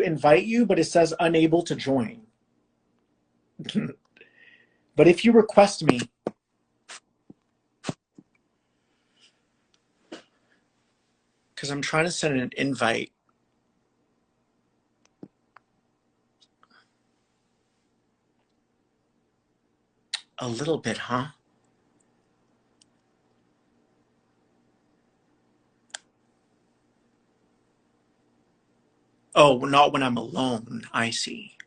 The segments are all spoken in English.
invite you, but it says unable to join. But if you request me, because I'm trying to send an invite. A little bit, huh? Oh, not when I'm alone. I see.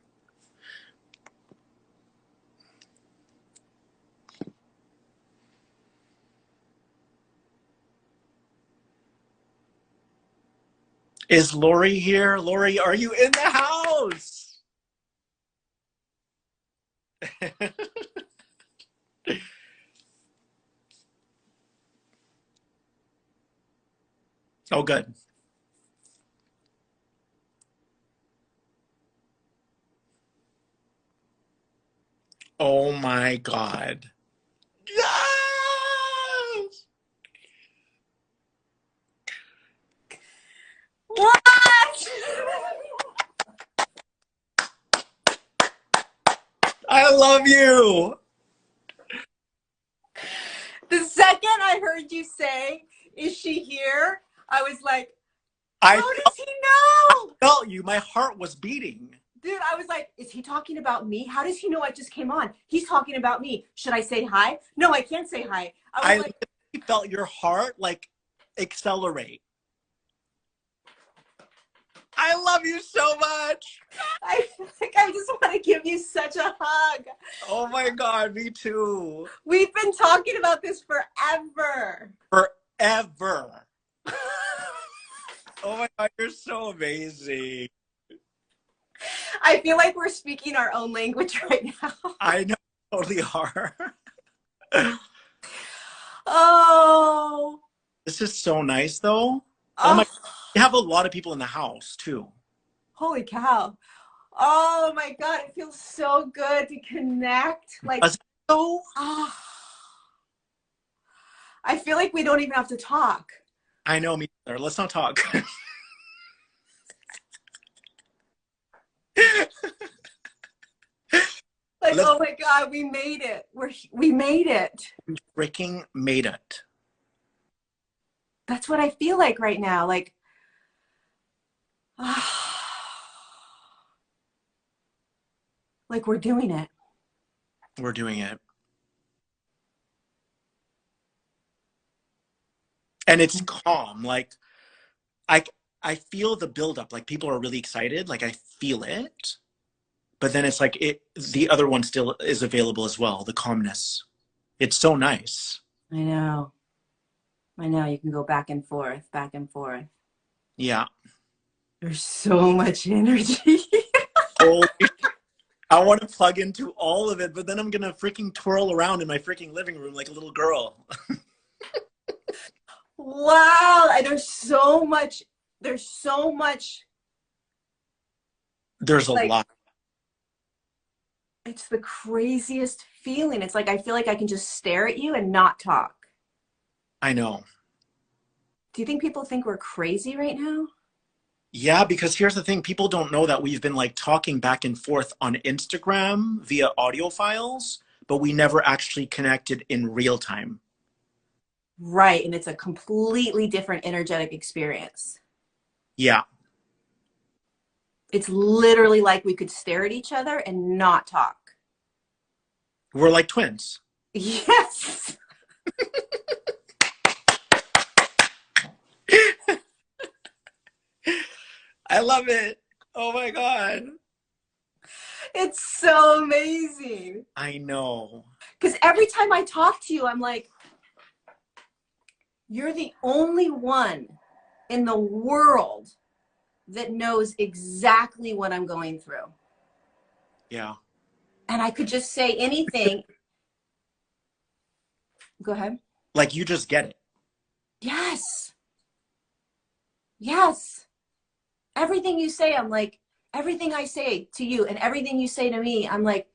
Is Lori here? Lori, are you in the house? Oh, good. Oh my God. Yes! What? I love you. The second I heard you say, "Is she here?" I was like, I how does he know? felt you. My heart was beating. Dude, I was like, is he talking about me? How does he know I just came on? He's talking about me. Should I say hi? No, I can't say hi. I was like, literally felt your heart like accelerate. I love you so much. I just want to give you such a hug. Oh my God, me too. We've been talking about this forever. Forever. Oh my God, you're so amazing. I feel like we're speaking our own language right now. I know, totally are. Oh. This is so nice though. Oh my, Oh. we have a lot of people in the house too. Holy cow. Oh my God, it feels so good to connect. Like, So, oh, I feel like we don't even have to talk. I know, me either. Let's not talk. Like, oh my God, we made it. We made it. We freaking made it. That's what I feel like right now. Like, like we're doing it. We're doing it. And it's calm. Like, I feel the buildup. Like, people are really excited. Like, I feel it. But then it's like the other one still is available as well. The calmness. It's so nice. I know. I know. You can go back and forth, back and forth. Yeah. There's so much energy. Holy, I want to plug into all of it, but then I'm going to freaking twirl around in my freaking living room like a little girl. Wow. There's so much. There's so much. There's a lot. It's the craziest feeling. It's like I feel like I can just stare at you and not talk. I know. Do you think people think we're crazy right now? Yeah, because here's the thing. People don't know that we've been like talking back and forth on Instagram via audio files, but we never actually connected in real time. Right. And it's a completely different energetic experience. Yeah. It's literally like we could stare at each other and not talk. We're like twins. Yes. I love it. Oh my God. It's so amazing. I know. Because every time I talk to you, I'm like, you're the only one in the world that knows exactly what I'm going through. Yeah. And I could just say anything. Go ahead. Like, you just get it. Yes. Yes. Everything you say, I'm like, everything I say to you and everything you say to me, I'm like,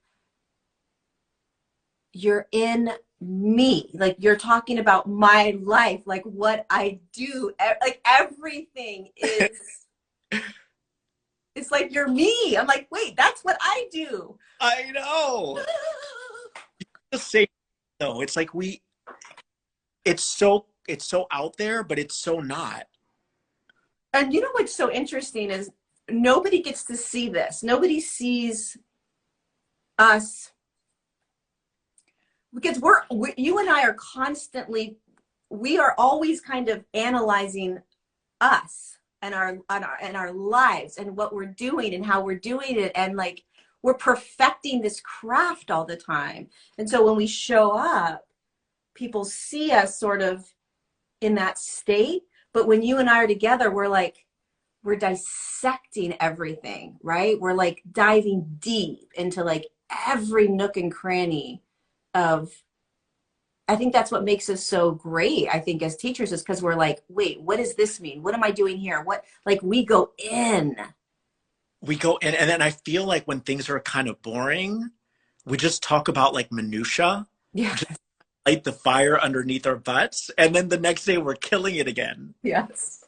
you're in me. Like, you're talking about my life, like what I do. Like, everything is It's like, you're me. I'm like, wait, that's what I do. I know. The same though. It's like it's so out there, but it's so not. And you know what's so interesting is nobody gets to see this. Nobody sees us because you and I are constantly, we are always kind of analyzing us and our lives and what we're doing and how we're doing it, and like we're perfecting this craft all the time. And so when we show up, people see us sort of in that state. But when you and I are together, we're dissecting everything, right? We're like diving deep into like every nook and cranny of, I think that's what makes us so great, I think, as teachers, is because we're like, wait, what does this mean? What am I doing here? What, like, we go in. We go in, and then I feel like when things are kind of boring, we just talk about like minutia, Yeah. just light the fire underneath our butts, and then the next day we're killing it again. Yes.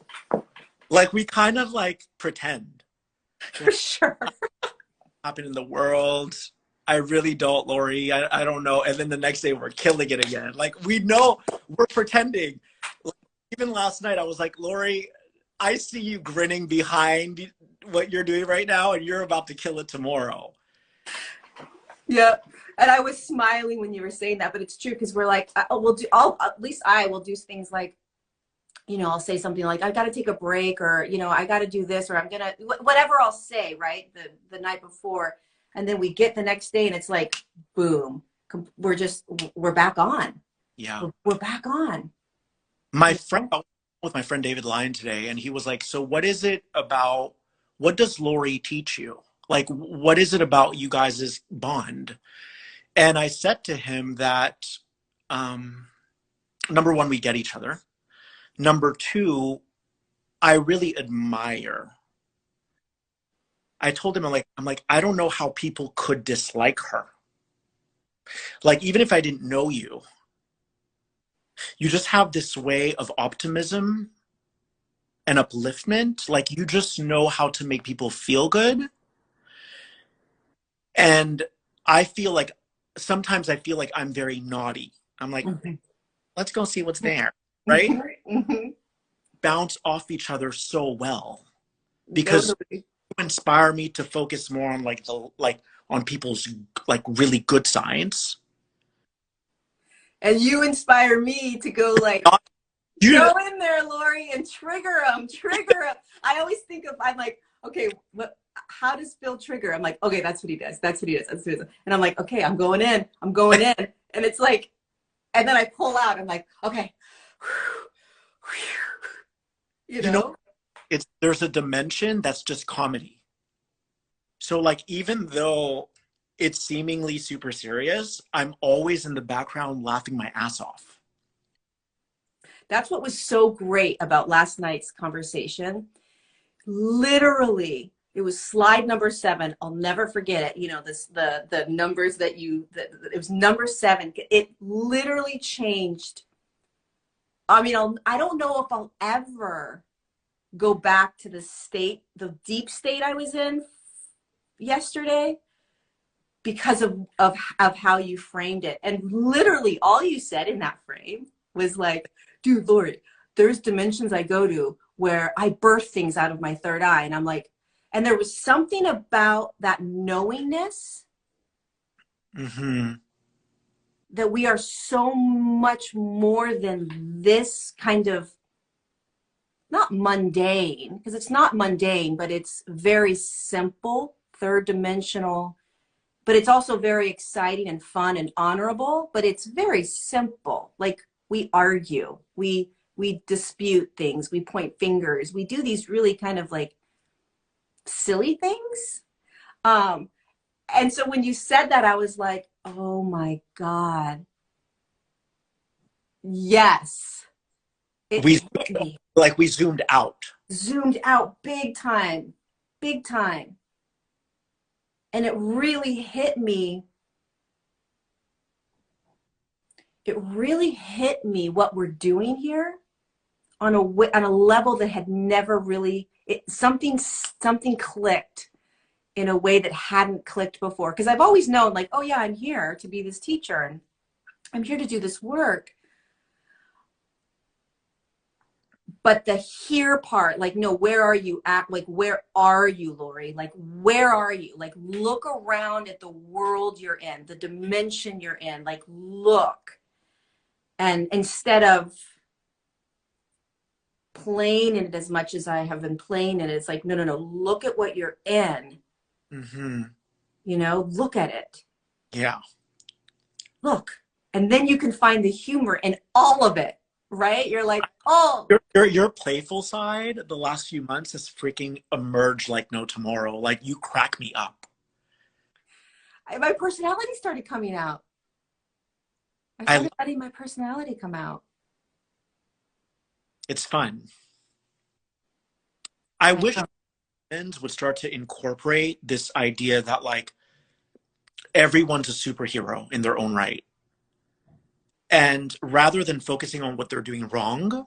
Like we kind of like pretend. For sure. Happen in the world. I really don't, Lori. I don't know. And then the next day we're killing it again. Like we know we're pretending. Like, even last night I was like, Lori, I see you grinning behind what you're doing right now, and you're about to kill it tomorrow. Yeah. And I was smiling when you were saying that, but it's true, because we're like, at least I will do things like, you know, I'll say something like, I got to take a break, or, you know, I got to do this, or I'm going to, whatever I'll say, right, the night before. And then we get the next day and it's like, boom, we're back on. Yeah. We're back on. My friend, I was with my friend David Lyon today, and he was like, so what is it about, what does Lori teach you? Like, what is it about you guys' bond? And I said to him that, number one, we get each other. Number two, I really admire. I told him, I'm like, I don't know how people could dislike her. Like, even if I didn't know you, you just have this way of optimism and upliftment. Like, you just know how to make people feel good. And I feel like sometimes I feel like I'm very naughty. I'm like, Mm-hmm. let's go see what's there, right? Mm-hmm. Bounce off each other so well, because Totally. you inspire me to focus more on on people's like really good signs. And you inspire me to go like, You, go in there, Lori, and trigger them, trigger them. I always think of, I'm like, okay, how does Phil trigger? I'm like, okay, that's what he does. That's what he does. That's what he does. And I'm like, okay, I'm going in. I'm going in. And it's like, and then I pull out. I'm like, okay. You know? there's a dimension that's just comedy. So like, even though it's seemingly super serious, I'm always in the background laughing my ass off. That's what was so great about last night's conversation. Literally, it was slide number 7. I'll never forget it. You know, the numbers that it was number 7. It literally changed. I mean, I don't know if I'll ever go back to the deep state I was in yesterday, because of how you framed it. And literally all you said in that frame was like, dude, Lori, there's dimensions I go to where I birth things out of my third eye. And I'm like, and there was something about that knowingness, Mm-hmm. that we are so much more than this kind of, not mundane, because it's not mundane, but it's very simple, third dimensional, but it's also very exciting and fun and honorable, but it's very simple. Like, we argue, we dispute things, we point fingers, we do these really kind of like silly things. And so when you said that, I was like, oh my God. Yes. It We hit me. we zoomed out. Zoomed out big time, big time. And it really hit me. It really hit me what we're doing here on a level that had never really, something clicked in a way that hadn't clicked before. Because I've always known, like, oh yeah, I'm here to be this teacher and I'm here to do this work. But the here part, like, no, where are you at? Like, where are you, Lori? Like, where are you? Like, look around at the world you're in, the dimension you're in. Like, look. And instead of playing in it as much as I have been playing in it, it's like, no, no, no, look at what you're in. Mm-hmm. You know, look at it. Yeah. Look. And then you can find the humor in all of it, right? You're like, oh, Your playful side the last few months has freaking emerged like no tomorrow. Like, you crack me up. my personality started coming out. I I started letting my personality come out. It's fun. I I wish know. friends would start to incorporate this idea that like everyone's a superhero in their own right. And rather than focusing on what they're doing wrong,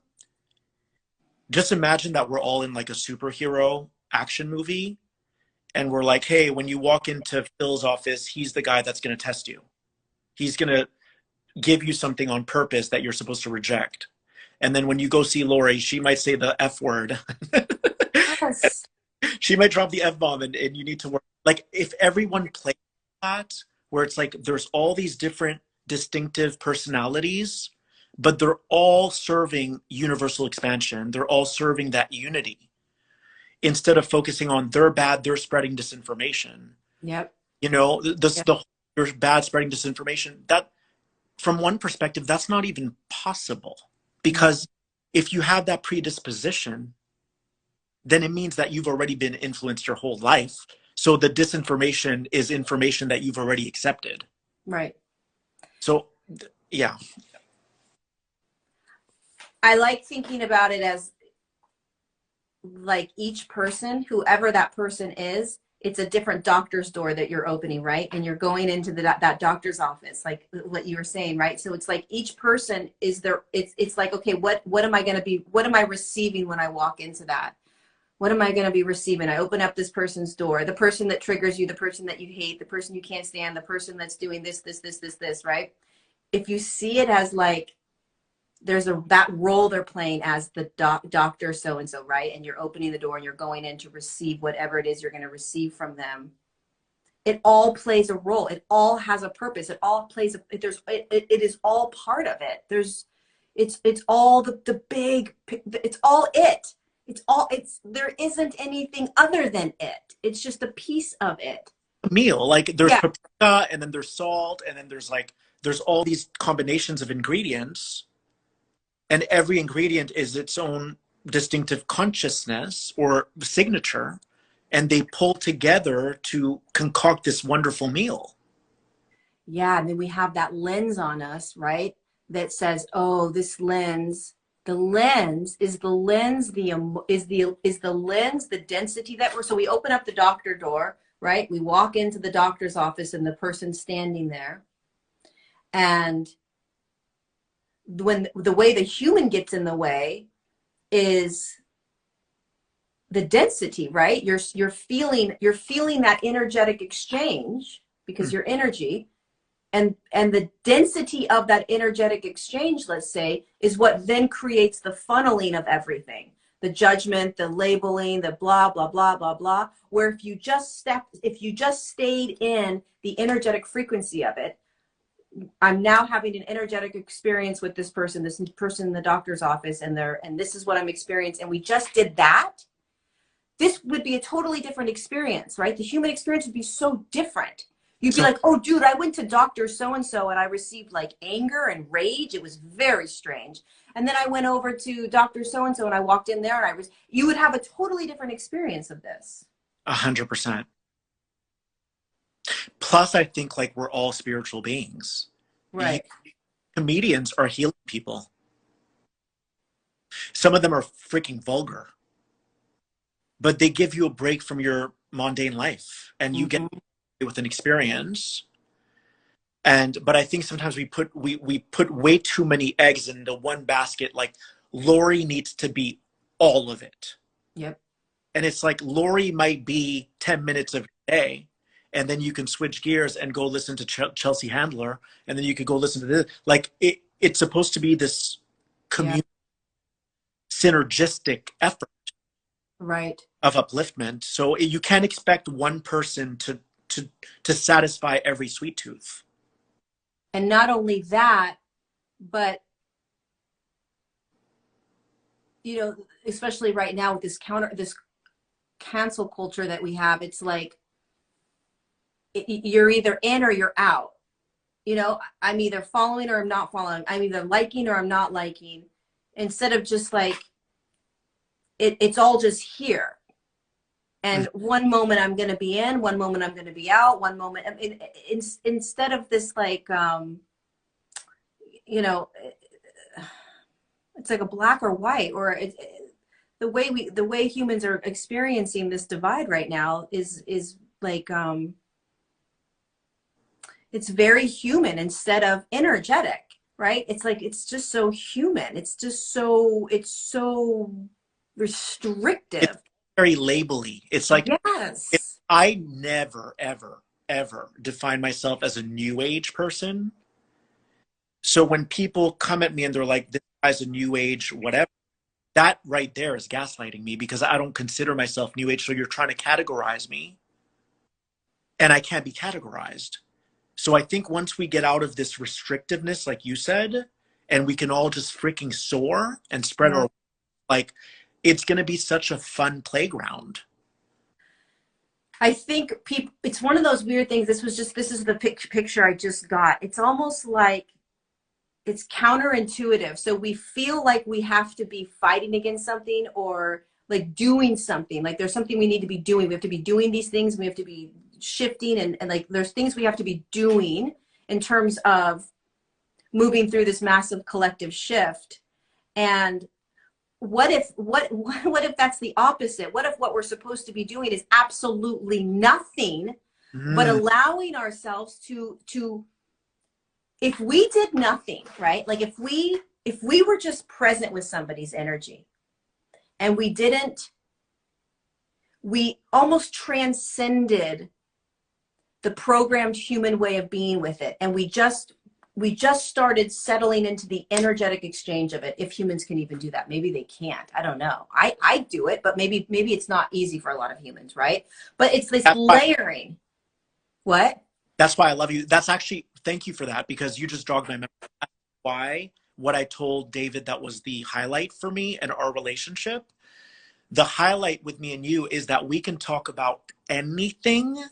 just imagine that we're all in like a superhero action movie and we're like, hey, when you walk into Phil's office, he's the guy that's going to test you. He's going to give you something on purpose that you're supposed to reject. And then when you go see Lori, she might say the F word. Yes. She might drop the F bomb and you need to work. Like, if everyone plays that, where it's like there's all these different distinctive personalities, but they're all serving universal expansion. They're all serving that unity. Instead of focusing on they're bad, they're spreading disinformation. Yep. You know, Yep. you're bad spreading disinformation. That, from one perspective, that's not even possible. No. Because if you have that predisposition, then it means that you've already been influenced your whole life. So the disinformation is information that you've already accepted. Right. So, yeah. I like thinking about it as like each person, whoever that person is, it's a different doctor's door that you're opening, right? And you're going into that doctor's office, like what you were saying, right? So it's like each person is there. It's like, okay, what am I going to be? What am I receiving when I walk into that? What am I going to be receiving? I open up this person's door, the person that triggers you, the person that you hate, the person you can't stand, the person that's doing this, right? If you see it as like, there's that role they're playing as the doctor so-and-so, right? And you're opening the door and you're going in to receive whatever it is you're going to receive from them. It all plays a role. It all has a purpose. It all plays it is all part of it. It's all the big, it's all it. There isn't anything other than it. It's just a piece of it. Meal. Like, there's Yeah. paprika and then there's salt and then there's all these combinations of ingredients, and every ingredient is its own distinctive consciousness or signature, and they pull together to concoct this wonderful meal. Yeah, and then we have that lens on us, right? That says, "Oh, this lens, the lens is the lens, is the lens, the density that we're." So we open up the doctor door, right? We walk into the doctor's office, and the person's standing there, and when the way the human gets in the way is the density, right? You're feeling that energetic exchange because Mm. your energy. And the density of that energetic exchange, let's say, is what then creates the funneling of everything, the judgment, the labeling, the blah blah blah blah blah. Where if you just stayed in the energetic frequency of it, I'm now having an energetic experience with this person in the doctor's office, and this is what I'm experiencing, and we just did that. This would be a totally different experience, right? The human experience would be so different. You'd be So like, oh, dude, I went to Dr. So-and-so and I received like anger and rage. It was very strange. And then I went over to Dr. So-and-so and I walked in there and you would have a totally different experience of this. 100%. Plus, I think like we're all spiritual beings. Right. Comedians are healing people. Some of them are freaking vulgar, but they give you a break from your mundane life and you get Mm-hmm. with an experience. But I think sometimes we put way too many eggs into one basket. Like, Lori needs to be all of it. Yep. And it's like Lori might be 10 minutes of your day, and then you can switch gears and go listen to Chelsea Handler, and then you could go listen to this. Like it's supposed to be this community synergistic effort Right. of upliftment. So you can't expect one person to satisfy every sweet tooth. And not only that, but you know, especially right now with this cancel culture that we have, it's like you're either in or you're out. You know, I'm either following or I'm not following. I'm either liking or I'm not liking. Instead of just like it's all just here. And one moment I'm going to be in, one moment I'm going to be out, one moment. I mean, instead of this like, you know, it's like a black or white, or the way humans are experiencing this divide right now is like it's very human instead of energetic, right? It's like it's just so human. It's so restrictive. It's very labely. It's like yes. I never ever define myself as a new age person. So when people come at me and they're like, this guy's a new age, whatever, that right there is gaslighting me, because I don't consider myself new age. So you're trying to categorize me, and I can't be categorized. So I think once we get out of this restrictiveness, like you said, and we can all just freaking soar and spread our, like, it's going to be such a fun playground. I think people, it's one of those weird things. This is the picture I just got. It's almost like it's counterintuitive. So we feel like we have to be fighting against something or like doing something. Like there's something we need to be doing. We have to be doing these things. We have to be shifting and like there's things we have to be doing in terms of moving through this massive collective shift. And what if that's the opposite? What if what we're supposed to be doing is absolutely nothing, but allowing ourselves to if we did nothing, right? Like if we were just present with somebody's energy and we almost transcended the programmed human way of being with it. And we just started settling into the energetic exchange of it. If humans can even do that, maybe they can't. I don't know. I do it, but maybe it's not easy for a lot of humans, right? But it's this layering. What? That's why I love you. That's actually, thank you for that, because you just jogged my memory. That's why what I told David that was the highlight for me and our relationship. The highlight with me and you is that we can talk about anything,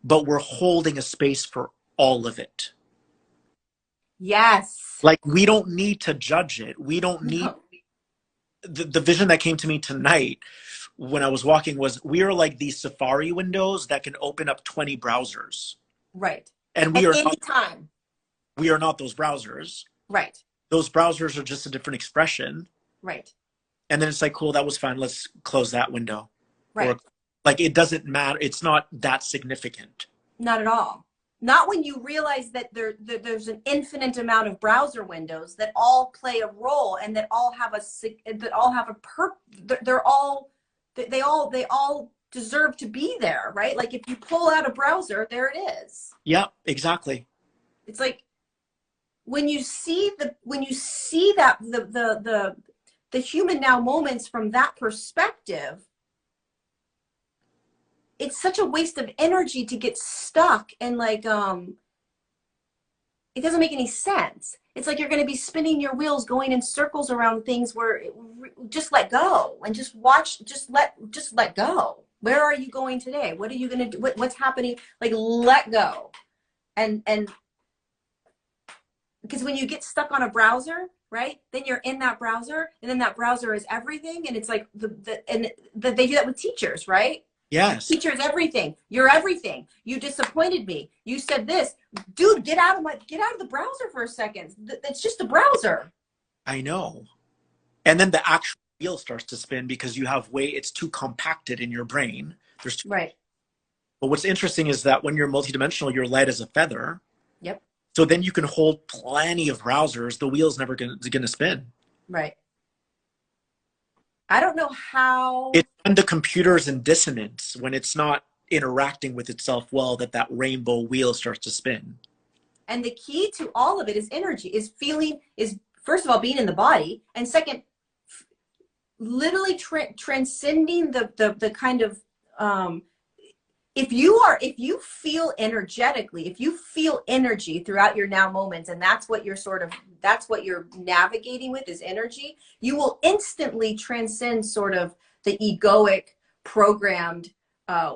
but we're holding a space for all of it. Yes. Like we don't need to judge it. We don't need the vision that came to me tonight when I was walking was we are like these Safari windows that can open up 20 browsers. Right. And we at are any time. We are not those browsers. Right. Those browsers are just a different expression. Right. And then it's like, cool, that was fun. Let's close that window. Right. Or, like it doesn't matter. It's not that significant. Not at all. Not when you realize that there's an infinite amount of browser windows that all play a role and that all have they all deserve to be there, right? Like if you pull out a browser, there it is. Yeah, exactly. It's like when you see that the human now moments from that perspective, it's such a waste of energy to get stuck and like it doesn't make any sense. It's like you're going to be spinning your wheels going in circles around things where just let go and just watch, just let go. Where are you going today? What are you going to do? What's happening? Like let go. And because when you get stuck on a browser, right, then you're in that browser and then that browser is everything. And it's like they do that with teachers, right? Yes. Teacher is everything. You're everything. You disappointed me. You said this. Dude, get out of the browser for a second. It's just a browser. I know. And then the actual wheel starts to spin because you have it's too compacted in your brain. Right. But what's interesting is that when you're multidimensional, you're light as a feather. Yep. So then you can hold plenty of browsers. The wheel's never going to spin. Right. I don't know how. It's when the computer's in dissonance, when it's not interacting with itself well, that rainbow wheel starts to spin. And the key to all of it is energy, is feeling, is first of all being in the body, and second, literally transcending the kind of if you feel energetically, if you feel energy throughout your now moments, and that's what you're navigating with is energy, you will instantly transcend sort of the egoic programmed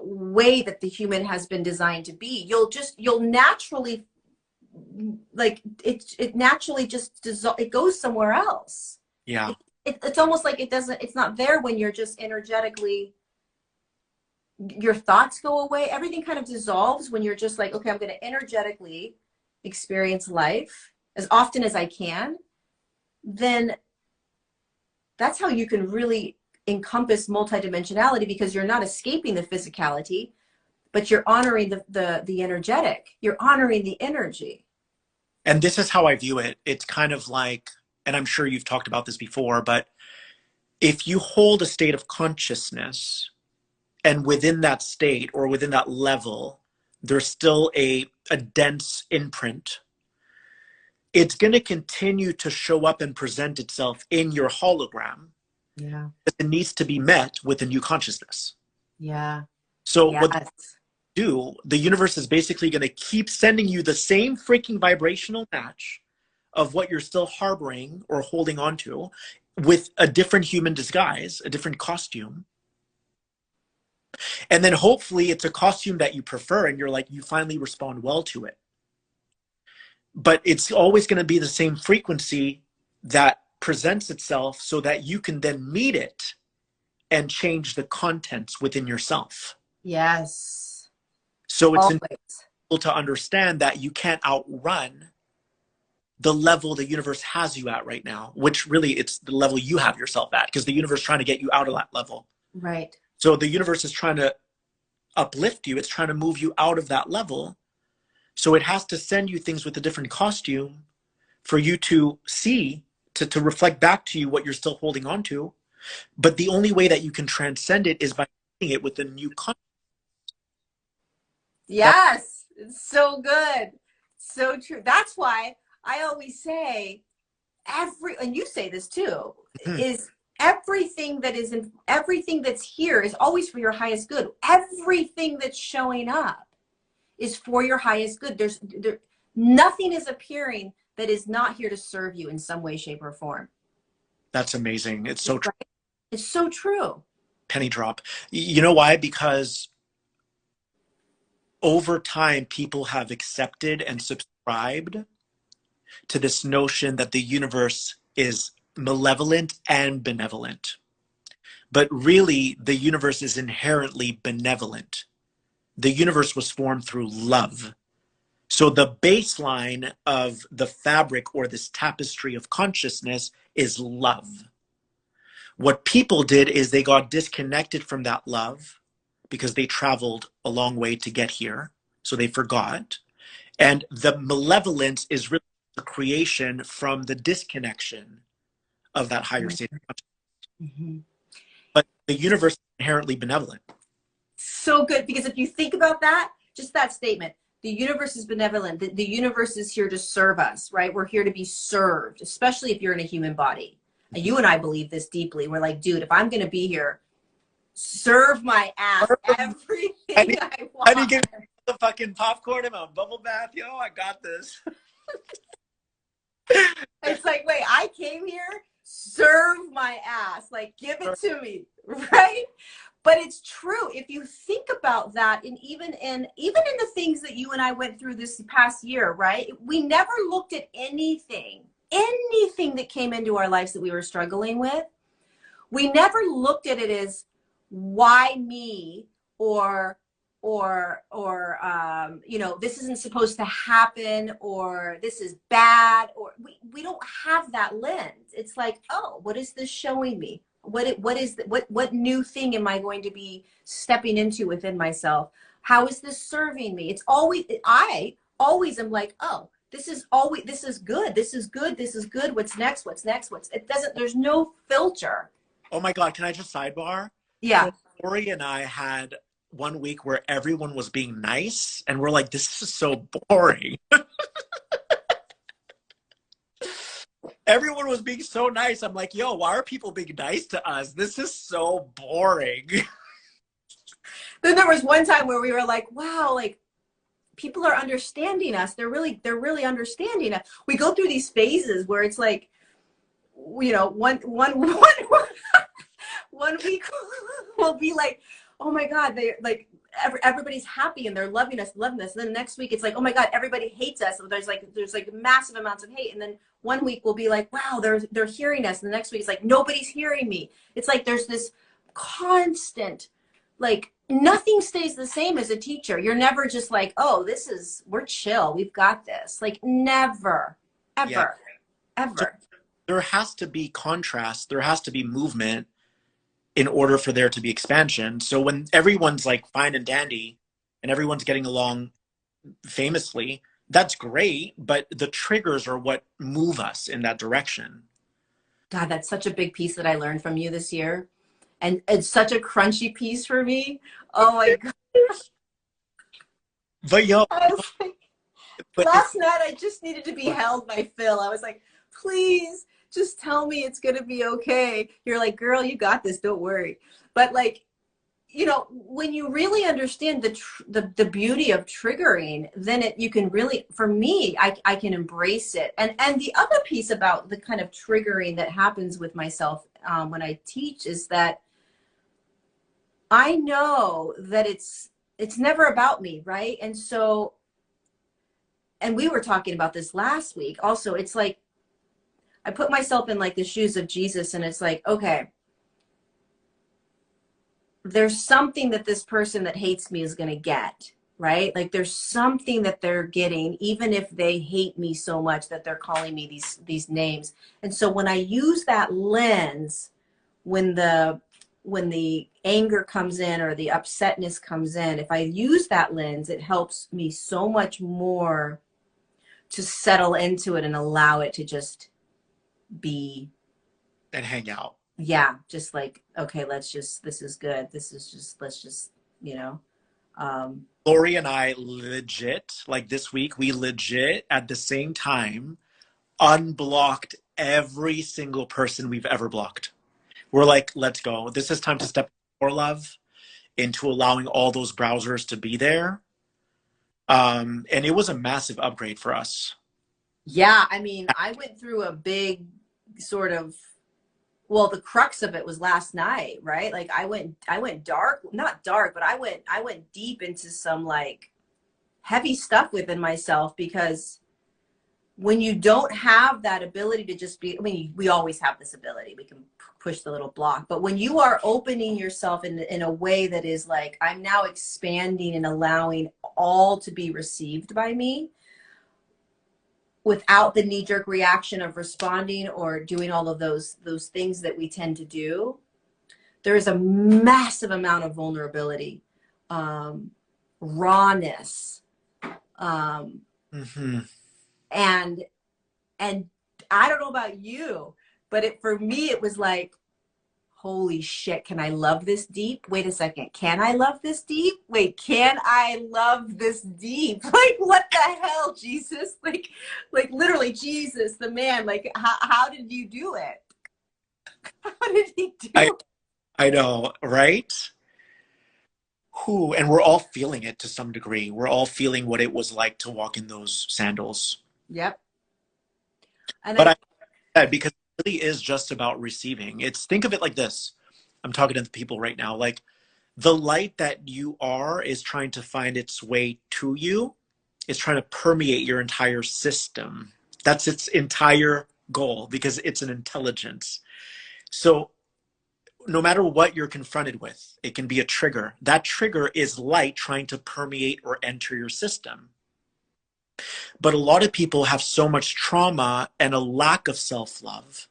way that the human has been designed to be. You'll naturally, like it naturally just it goes somewhere else. Yeah. It's almost like it's not there when you're just energetically, your thoughts go away. Everything kind of dissolves when you're just like, okay, I'm going to energetically experience life as often as I can. Then that's how you can really encompass multidimensionality, because you're not escaping the physicality, but you're honoring the energetic. You're honoring the energy. And this is how I view it. It's kind of like, and I'm sure you've talked about this before, but if you hold a state of consciousness, and within that state or within that level, there's still a dense imprint, it's going to continue to show up and present itself in your hologram. Yeah. It needs to be met with a new consciousness. Yeah. So yes. what the universe is basically going to keep sending you the same freaking vibrational match of what you're still harboring or holding on to, with a different human disguise, a different costume. And then hopefully it's a costume that you prefer and you finally respond well to it. But it's always going to be the same frequency that presents itself, so that you can then meet it and change the contents within yourself. Yes. So it's important to understand that you can't outrun the level the universe has you at right now, which really it's the level you have yourself at, because the universe is trying to get you out of that level. Right. So the universe is trying to uplift you. It's trying to move you out of that level. So it has to send you things with a different costume for you to see, to reflect back to you what you're still holding on to. But the only way that you can transcend it is by doing it with a new concept. Yes, it's so good. So true. That's why I always say and you say this too, is everything that's here is always for your highest good. Everything that's showing up is for your highest good. Nothing is appearing that is not here to serve you in some way, shape, or form. That's amazing. It's so true. It's so true. Penny drop. You know why? Because over time, people have accepted and subscribed to this notion that the universe is malevolent and benevolent. But really, the universe is inherently benevolent. The universe was formed through love. So the baseline of the fabric, or this tapestry of consciousness, is love. What people did is they got disconnected from that love because they traveled a long way to get here. So they forgot. And the malevolence is really the creation from the disconnection of that higher state of consciousness. Mm-hmm. But the universe is inherently benevolent. So good, because if you think about that, just that statement, the universe is benevolent. The universe is here to serve us, right? We're here to be served, especially if you're in a human body. And you and I believe this deeply. We're like, dude, if I'm going to be here, serve my ass everything I want. I need to get the fucking popcorn in my bubble bath. Yo, I got this. It's like, wait, I came here, serve my ass. Like, give it to me, right? But it's true. If you think about that, and even in the things that you and I went through this past year, right? We never looked at anything that came into our lives that we were struggling with. We never looked at it as why me, or this isn't supposed to happen, or this is bad, or we don't have that lens. It's like, oh, what is this showing me? What new thing am I going to be stepping into within myself? How is this serving me? I always am like, oh, this is good. What's next? There's no filter. Oh my God, can I just sidebar? Yeah. So Lori and I had one week where everyone was being nice, and we're like, this is so boring. Everyone was being so nice. I'm like, yo, why are people being nice to us? This is so boring. Then there was one time where we were like, wow, like people are understanding us. They're really understanding us. We go through these phases where it's like, you know, one week we'll be like, oh my God, they like everybody's happy and they're loving us. And then the next week it's like, oh my God, everybody hates us. And there's like massive amounts of hate. And then one week we'll be like, wow, they're hearing us. And the next week it's like, nobody's hearing me. It's like there's this constant, like nothing stays the same as a teacher. You're never just like, oh, we're chill. We've got this. Like never, Yeah. ever, So ever. there has to be contrast. There has to be movement in order for there to be expansion. So when everyone's like fine and dandy and everyone's getting along famously, that's great, but the triggers are what move us in that direction. God, that's such a big piece that I learned from you this year. And it's such a crunchy piece for me. Oh my God. But yo, I was like, but it's last night I just needed to be held by Phil. I was like, please just tell me it's going to be okay. You're like, girl, you got this. Don't worry. But like, you know, when you really understand the beauty of triggering, then you can really, for me, I can embrace it. And the other piece about the kind of triggering that happens with myself when I teach is that I know that it's never about me, right? And so, and we were talking about this last week also. It's like I put myself in like the shoes of Jesus, and it's like, okay, there's something that this person that hates me is going to get, right? Like there's something that they're getting, even if they hate me so much that they're calling me these names. And so when I use that lens, when the anger comes in or the upsetness comes in, if I use that lens, it helps me so much more to settle into it and allow it to just be. and hang out. Yeah, just like, okay, this is good. Let's just, you know, um, Lori and I legit, like this week, we legit at the same time unblocked every single person we've ever blocked. We're like, let's go. This is time to step more love into allowing all those browsers to be there. And it was a massive upgrade for us. yeah, I mean, I went through a big sort of, well, the crux of it was last night, right? Like I went dark, not dark, but I went deep into some like heavy stuff within myself, because when you don't have that ability to just be, I mean, we always have this ability, we can push the little block, but when you are opening yourself in a way that is like, I'm now expanding and allowing all to be received by me without the knee-jerk reaction of responding or doing all of those things that we tend to do, there is a massive amount of vulnerability, rawness, Mm-hmm. and and I don't know about you, but for me it was like, holy shit, can I love this deep? Wait a second, can I love this deep? Wait, can I love this deep? Like, what the hell, Jesus? Like literally, Jesus, the man, like, how did you do it? How did he do I it? I know, right? Who and we're all feeling it to some degree. We're all feeling what it was like to walk in those sandals. Yep. And But I, I said because it really is just about receiving. It's think of it like this. I'm talking to the people right now. Like the light that you are is trying to find its way to you. It's trying to permeate your entire system. That's its entire goal because it's an intelligence. So no matter what you're confronted with, it can be a trigger. That trigger is light trying to permeate or enter your system. But a lot of people have so much trauma and a lack of self love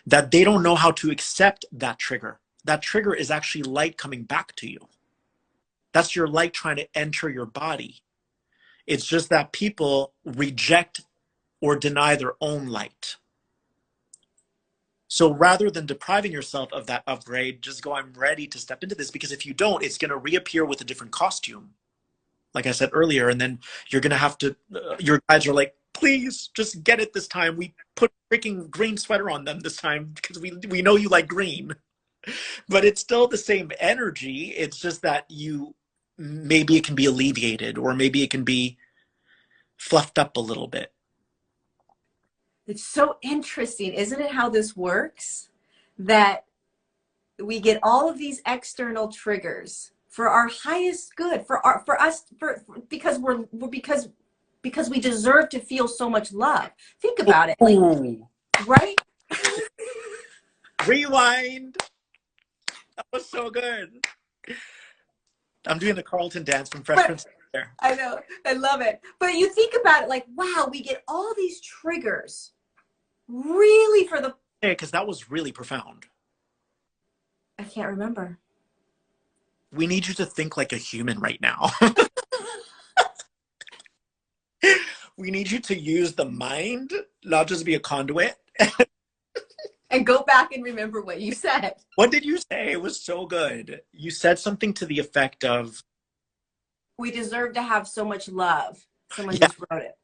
that they don't know how to accept that trigger. That trigger is actually light coming back to you. That's your light trying to enter your body. It's just that people reject or deny their own light. So rather than depriving yourself of that upgrade, just go, I'm ready to step into this. Because if you don't, it's going to reappear with a different costume, like I said earlier. And then you're going to have to, your guys are like, please just get it this time. We put a freaking green sweater on them this time because we know you like green. But it's still the same energy. It's just that maybe it can be alleviated, or maybe it can be fluffed up a little bit. It's so interesting, isn't it, how this works? That we get all of these external triggers for our highest good, because because we deserve to feel so much love. Think about it, like, right? Rewind. That was so good. I'm doing the Carlton dance from Fresh Prince there. I know, I love it. But you think about it, like, wow, we get all these triggers, really, for the. Yeah, because that was really profound. I can't remember. We need you to think like a human right now. We need you to use the mind, not just be a conduit. And go back and remember what you said. What did you say? It was so good. You said something to the effect of, we deserve to have so much love. Someone just wrote it.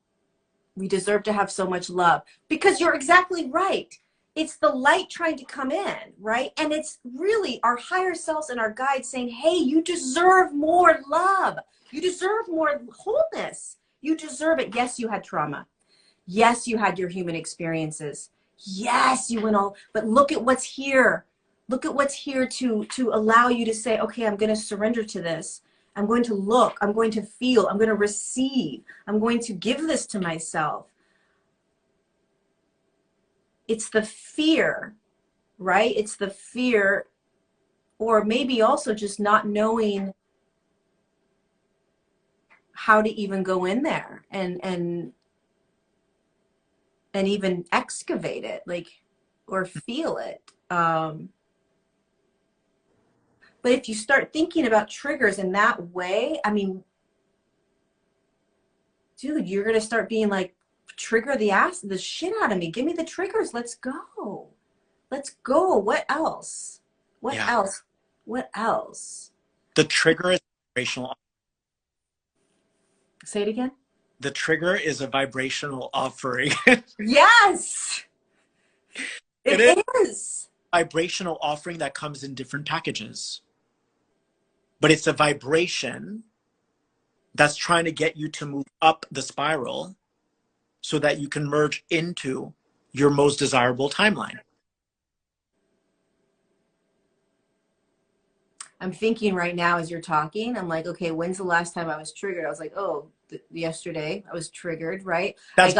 We deserve to have so much love. Because you're exactly right. It's the light trying to come in, right? And it's really our higher selves and our guides saying, hey, you deserve more love. You deserve more wholeness. You deserve it. Yes, you had trauma. Yes, you had your human experiences. Yes, you went all, but look at what's here. Look at what's here to allow you to say, okay, I'm going to surrender to this. I'm going to look, I'm going to feel, I'm going to receive. I'm going to give this to myself. It's the fear, right? It's the fear, or maybe also just not knowing how to even go in there and even excavate it, like, or feel it. But if you start thinking about triggers in that way, I mean, dude, you're going to start being like, trigger the shit out of me. Give me the triggers. Let's go. Let's go. What else? What else? What else? The trigger is vibrational. Say it again. The trigger is a vibrational offering. Yes. It is. Vibrational offering that comes in different packages. But it's a vibration that's trying to get you to move up the spiral so that you can merge into your most desirable timeline. I'm thinking right now as you're talking, I'm like, okay, when's the last time I was triggered? I was like, oh, yesterday I was triggered, right? That's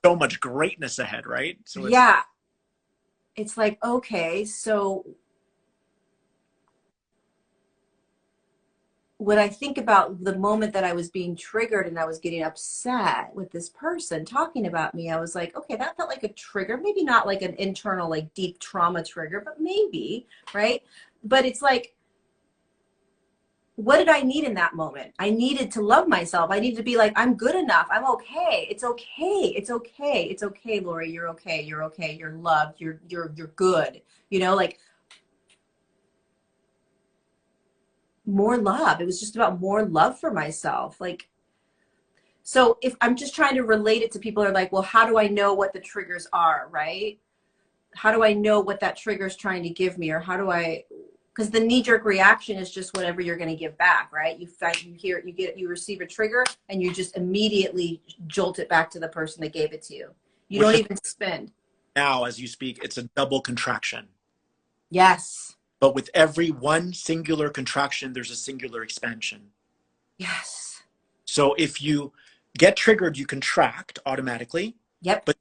so much greatness ahead, right? So yeah. It's like, okay, so when I think about the moment that I was being triggered and I was getting upset with this person talking about me, I was like, okay, that felt like a trigger. Maybe not like an internal, like deep trauma trigger, but maybe, right? But it's like, what did I need in that moment? I needed to love myself. I needed to be like, I'm good enough. I'm okay. It's okay. It's okay. It's okay, Lori. You're okay. You're okay. You're loved. You're good. You know, like, more love. It was just about more love for myself. Like, so if I'm just trying to relate it to people who are like, well, how do I know what the triggers are, right? How do I know what that trigger is trying to give me? Or how do I, because the knee-jerk reaction is just whatever you're going to give back, right? You receive a trigger and you just immediately jolt it back to the person that gave it to you. You don't even spend. Now, as you speak, it's a double contraction. Yes. But with every one singular contraction, there's a singular expansion. Yes. So if you get triggered, you contract automatically. Yep. But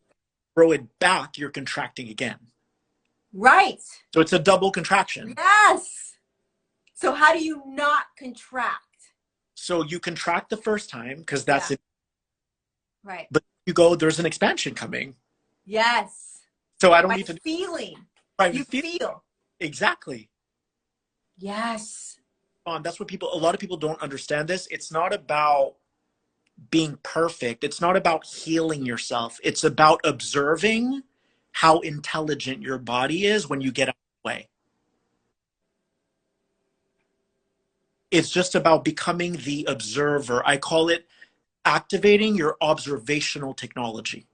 throw it back, you're contracting again. Right. So it's a double contraction. Yes. So how do you not contract? So you contract the first time because that's it. Right. But you go, there's an expansion coming. Yes. So I don't need to feeling. Right, you feel. Exactly. Yes. That's what a lot of people don't understand this. It's not about being perfect. It's not about healing yourself. It's about observing how intelligent your body is when you get out of the way. It's just about becoming the observer. I call it activating your observational technology.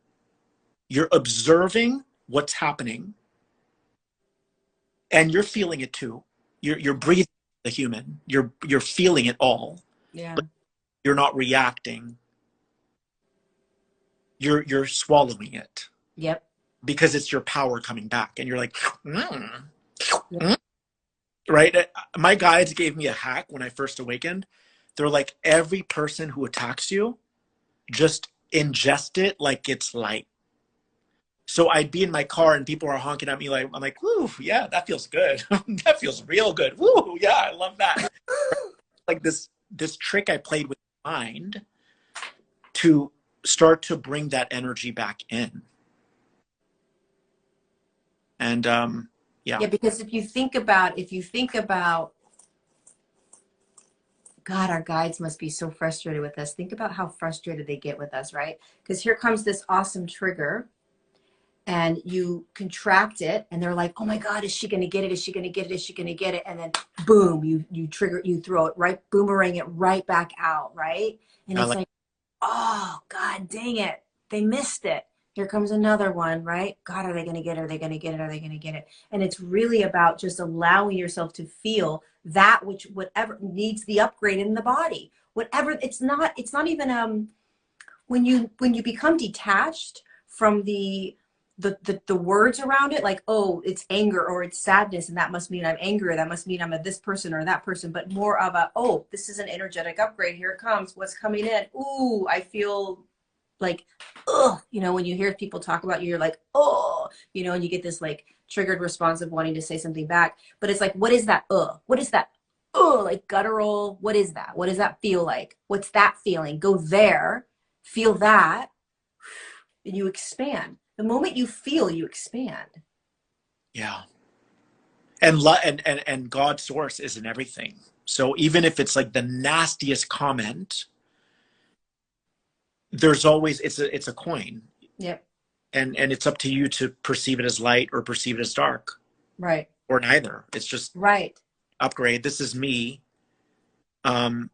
You're observing what's happening and you're feeling it too. You're breathing the human. You're feeling it all. Yeah. But you're not reacting. You're swallowing it. Yep. Because it's your power coming back and you're like, mm, Yep. mm. Right? My guides gave me a hack when I first awakened. They're like, every person who attacks you, just ingest it like it's light. So I'd be in my car and people are honking at me like, I'm like, woo, yeah, that feels good. That feels real good. Woo, yeah, I love that. Like this trick I played with my mind to start to bring that energy back in. And yeah. Yeah, because if you think about, God, our guides must be so frustrated with us. Think about how frustrated they get with us, right? Because here comes this awesome trigger and you contract it and they're like, oh my God, is she going to get it? Is she going to get it? Is she going to get it? And then boom, you trigger, you throw it right, boomerang it right back out, right? And it's like, oh, God dang it. They missed it. Here comes another one, right? God, are they going to get it? Are they going to get it? Are they going to get it? And it's really about just allowing yourself to feel that which, whatever needs the upgrade in the body, whatever. It's not even, when you become detached from the words around it, like, oh, it's anger or it's sadness, and that must mean I'm angry, or that must mean I'm a this person or that person, but more of a, oh, this is an energetic upgrade. Here it comes. What's coming in? Ooh, I feel like, oh, when you hear people talk about you, you're like, oh, and you get this like triggered response of wanting to say something back. But it's like, what is that? What is that? Like guttural. What is that? What does that feel like? What's that feeling? Go there, feel that, and you expand. The moment you feel, you expand. Yeah. And God's source is in everything. So even if it's like the nastiest comment, there's always it's a coin. Yep. And it's up to you to perceive it as light or perceive it as dark. Right. Or neither. It's just right. Upgrade. This is me. I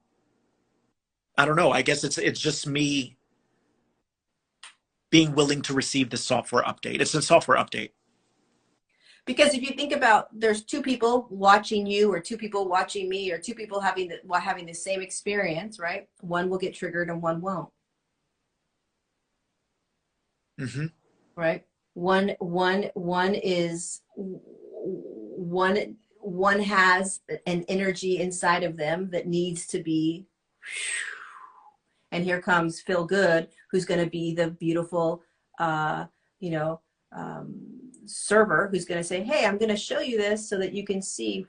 don't know. I guess it's just me being willing to receive the software update. It's a software update. Because if you think about, there's two people watching you, or two people watching me, or two people having the same experience, right? One will get triggered and one won't. Mm-hmm. Right? One has an energy inside of them that needs to be, and here comes Feel Good, who's going to be the beautiful, server, who's going to say, hey, I'm going to show you this so that you can see,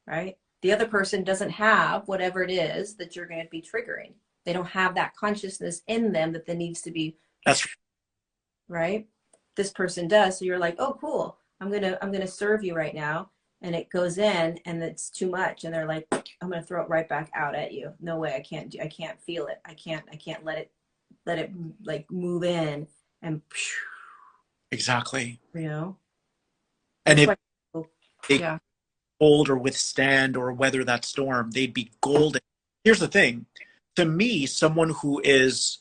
right? The other person doesn't have whatever it is that you're going to be triggering. They don't have that consciousness in them that needs to be, That's right. This person does. So you're like, oh, cool. I'm going to serve you right now. And it goes in and it's too much. And they're like, I'm going to throw it right back out at you. No way. I can't feel it. I can't let it like move in and exactly. And if they yeah. hold or withstand or weather that storm, they'd be golden. Here's the thing. To me, someone who is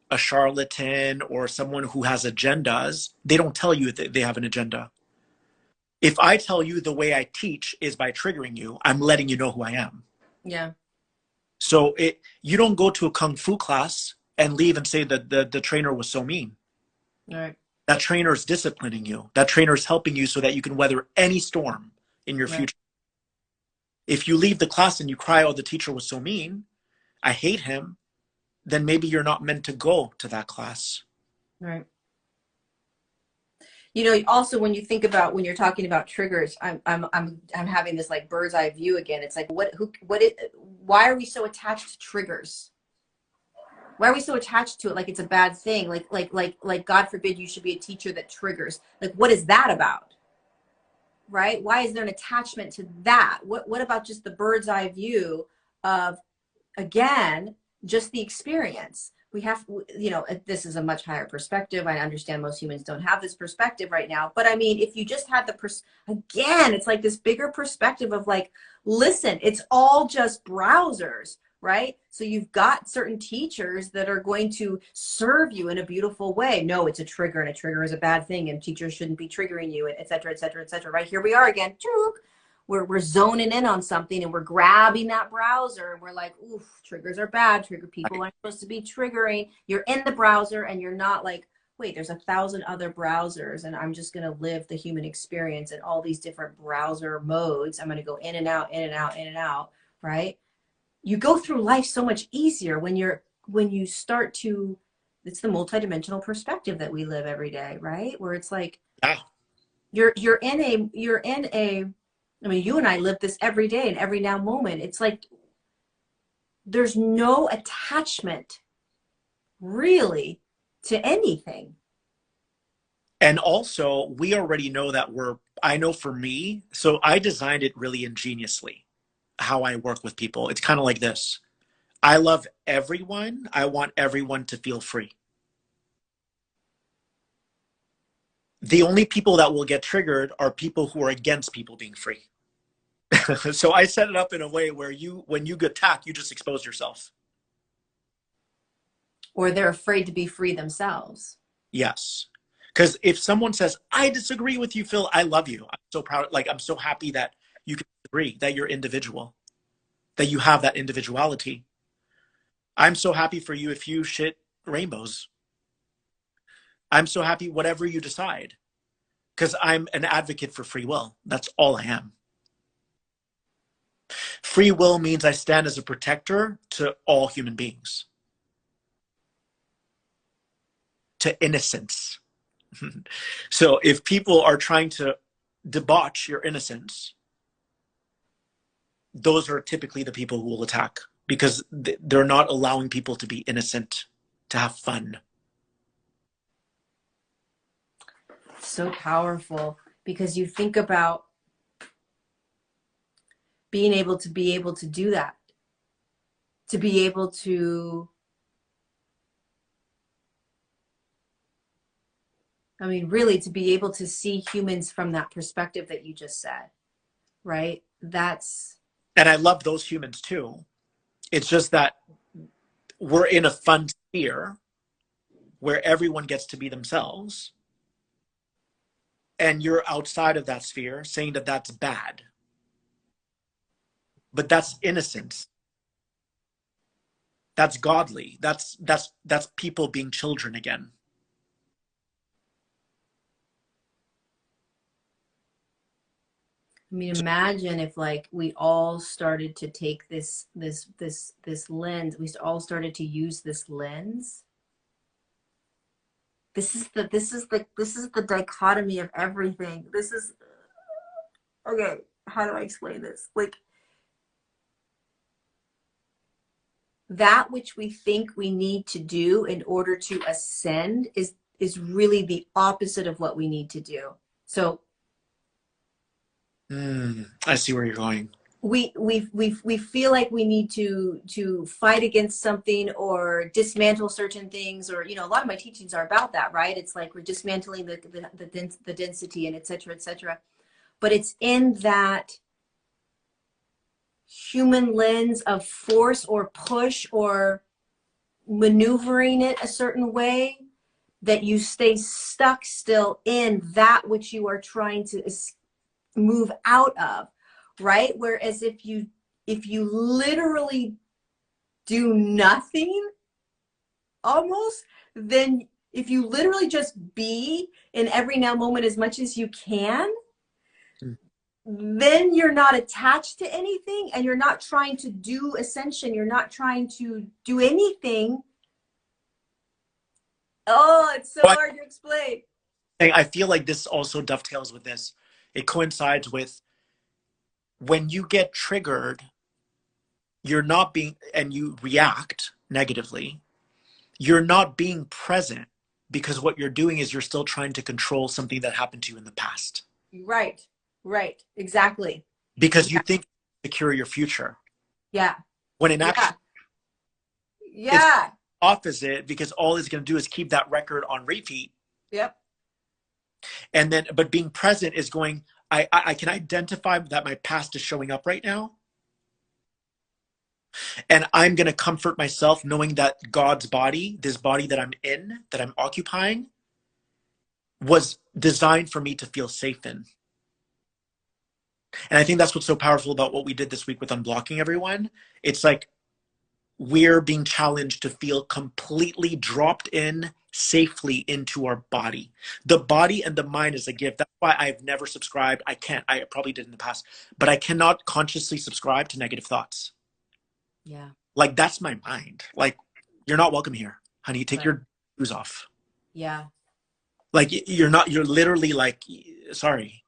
a charlatan or someone who has agendas, they don't tell you that they have an agenda. If I tell you the way I teach is by triggering you, I'm letting you know who I am. Yeah. So you don't go to a kung fu class and leave and say that the trainer was so mean. All right. That trainer is disciplining you. That trainer is helping you so that you can weather any storm in your future. If you leave the class and you cry, oh, the teacher was so mean, I hate him, then maybe you're not meant to go to that class. Right. Also when you think about, when you're talking about triggers, I'm having this like bird's eye view again. It's like, why are we so attached to triggers? Why are we so attached to it? Like it's a bad thing. Like God forbid you should be a teacher that triggers. Like, what is that about? Right? Why is there an attachment to that? What about just the bird's eye view of, again, just the experience? we have, you know, this is a much higher perspective. I understand most humans don't have this perspective right now, but I mean, if you just had again, it's like this bigger perspective of like, listen, it's all just browsers, right? So you've got certain teachers that are going to serve you in a beautiful way. No, it's a trigger, and a trigger is a bad thing, and teachers shouldn't be triggering you, et cetera, et cetera, et cetera, right? Here we are again. We're zoning in on something, and we're grabbing that browser, and we're like, oof, triggers are bad. Trigger people aren't supposed to be triggering. You're in the browser, and you're not like, wait, there's 1,000 other browsers, and I'm just going to live the human experience in all these different browser modes. I'm going to go in and out, in and out, in and out, right? You go through life so much easier when you start to, it's the multidimensional perspective that we live every day, right? Where it's like, Yeah. you're in a, I mean, you and I live this every day and every now moment. It's like there's no attachment really to anything. And also, we already know that I know for me, so I designed it really ingeniously, how I work with people. It's kind of like this. I love everyone. I want everyone to feel free. The only people that will get triggered are people who are against people being free. So I set it up in a way where when you get attacked, you just expose yourself. Or they're afraid to be free themselves. Yes. Because if someone says, I disagree with you, Phil, I love you. I'm so proud. Like, I'm so happy that you can disagree, that you're individual, that you have that individuality. I'm so happy for you if you shit rainbows. I'm so happy whatever you decide. Because I'm an advocate for free will. That's all I am. Free will means I stand as a protector to all human beings, to innocence. So if people are trying to debauch your innocence, those are typically the people who will attack, because they're not allowing people to be innocent, to have fun. So powerful, because you think about being able to do that, to be able to, I mean, really to be able to see humans from that perspective that you just said, right? And I love those humans too. It's just that we're in a fun sphere where everyone gets to be themselves, and you're outside of that sphere saying that that's bad. But that's innocence. That's godly. That's people being children again. I mean, imagine if like we all started to take this lens, we all started to use this lens. This is the dichotomy of everything. This is, okay, how do I explain this? Like, that which we think we need to do in order to ascend is really the opposite of what we need to do. So I see where you're going. We feel like we need to fight against something or dismantle certain things, or, you know, a lot of my teachings are about that, right? It's like we're dismantling the density and et cetera, et cetera. But it's in that human lens of force or push or maneuvering it a certain way that you stay stuck still in that which you are trying to move out of, right? Whereas if you literally do nothing, almost, then if you literally just be in every now moment as much as you can, then you're not attached to anything, and you're not trying to do ascension. You're not trying to do anything. Oh, it's so hard to explain. I feel like this also dovetails with this. It coincides with when you get triggered, you're not being, and you react negatively, you're not being present, because what you're doing is you're still trying to control something that happened to you in the past. Right, exactly. Because you think secure your future. Yeah. When in action, Yeah. opposite, because all it's going to do is keep that record on repeat. Yep. And then, but being present is going, I can identify that my past is showing up right now. And I'm going to comfort myself knowing that God's body, this body that I'm in, that I'm occupying, was designed for me to feel safe in. And I think that's what's so powerful about what we did this week with unblocking everyone. It's like we're being challenged to feel completely dropped in safely into our body. The body and the mind is a gift. That's why I've never subscribed. I probably did in the past, but I cannot consciously subscribe to negative thoughts. Yeah. Like, that's my mind. Like, you're not welcome here, honey. Take Right. your shoes off. Yeah. Like, you're literally like, sorry.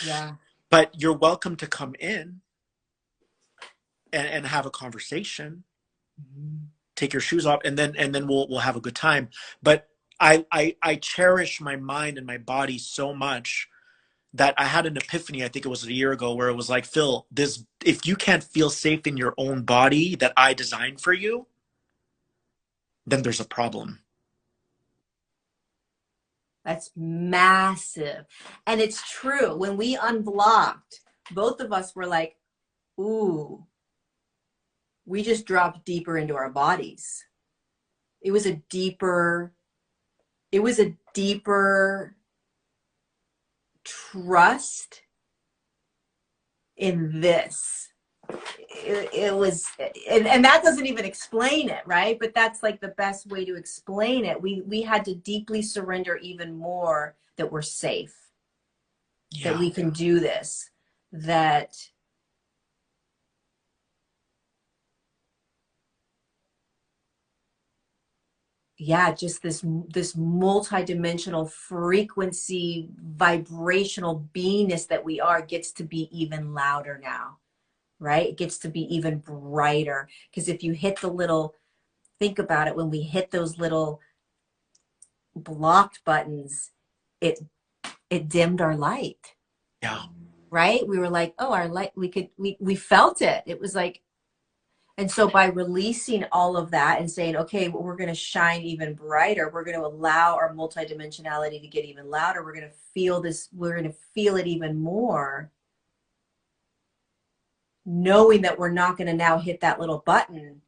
Yeah. But you're welcome to come in and have a conversation. Mm-hmm. Take your shoes off, and then we'll have a good time. But I cherish my mind and my body so much that I had an epiphany, I think it was a year ago, where it was like, Phil, if you can't feel safe in your own body that I designed for you, then there's a problem. That's massive. And it's true. When we unblocked, both of us were like, ooh, we just dropped deeper into our bodies. It was a deeper trust in this. It was, and that doesn't even explain it, right? But that's like the best way to explain it. We had to deeply surrender even more that we're safe, that we can do this, that just this multidimensional frequency, vibrational beingness that we are gets to be even louder now, right? It gets to be even brighter. Because if you hit think about it, when we hit those little blocked buttons, it dimmed our light. Yeah. Right? We were like, oh, our light, we felt it. It was like, and so by releasing all of that and saying, okay, well, we're going to shine even brighter. We're going to allow our multidimensionality to get even louder. We're going to feel this. We're going to feel it even more. Knowing that we're not going to now hit that little button.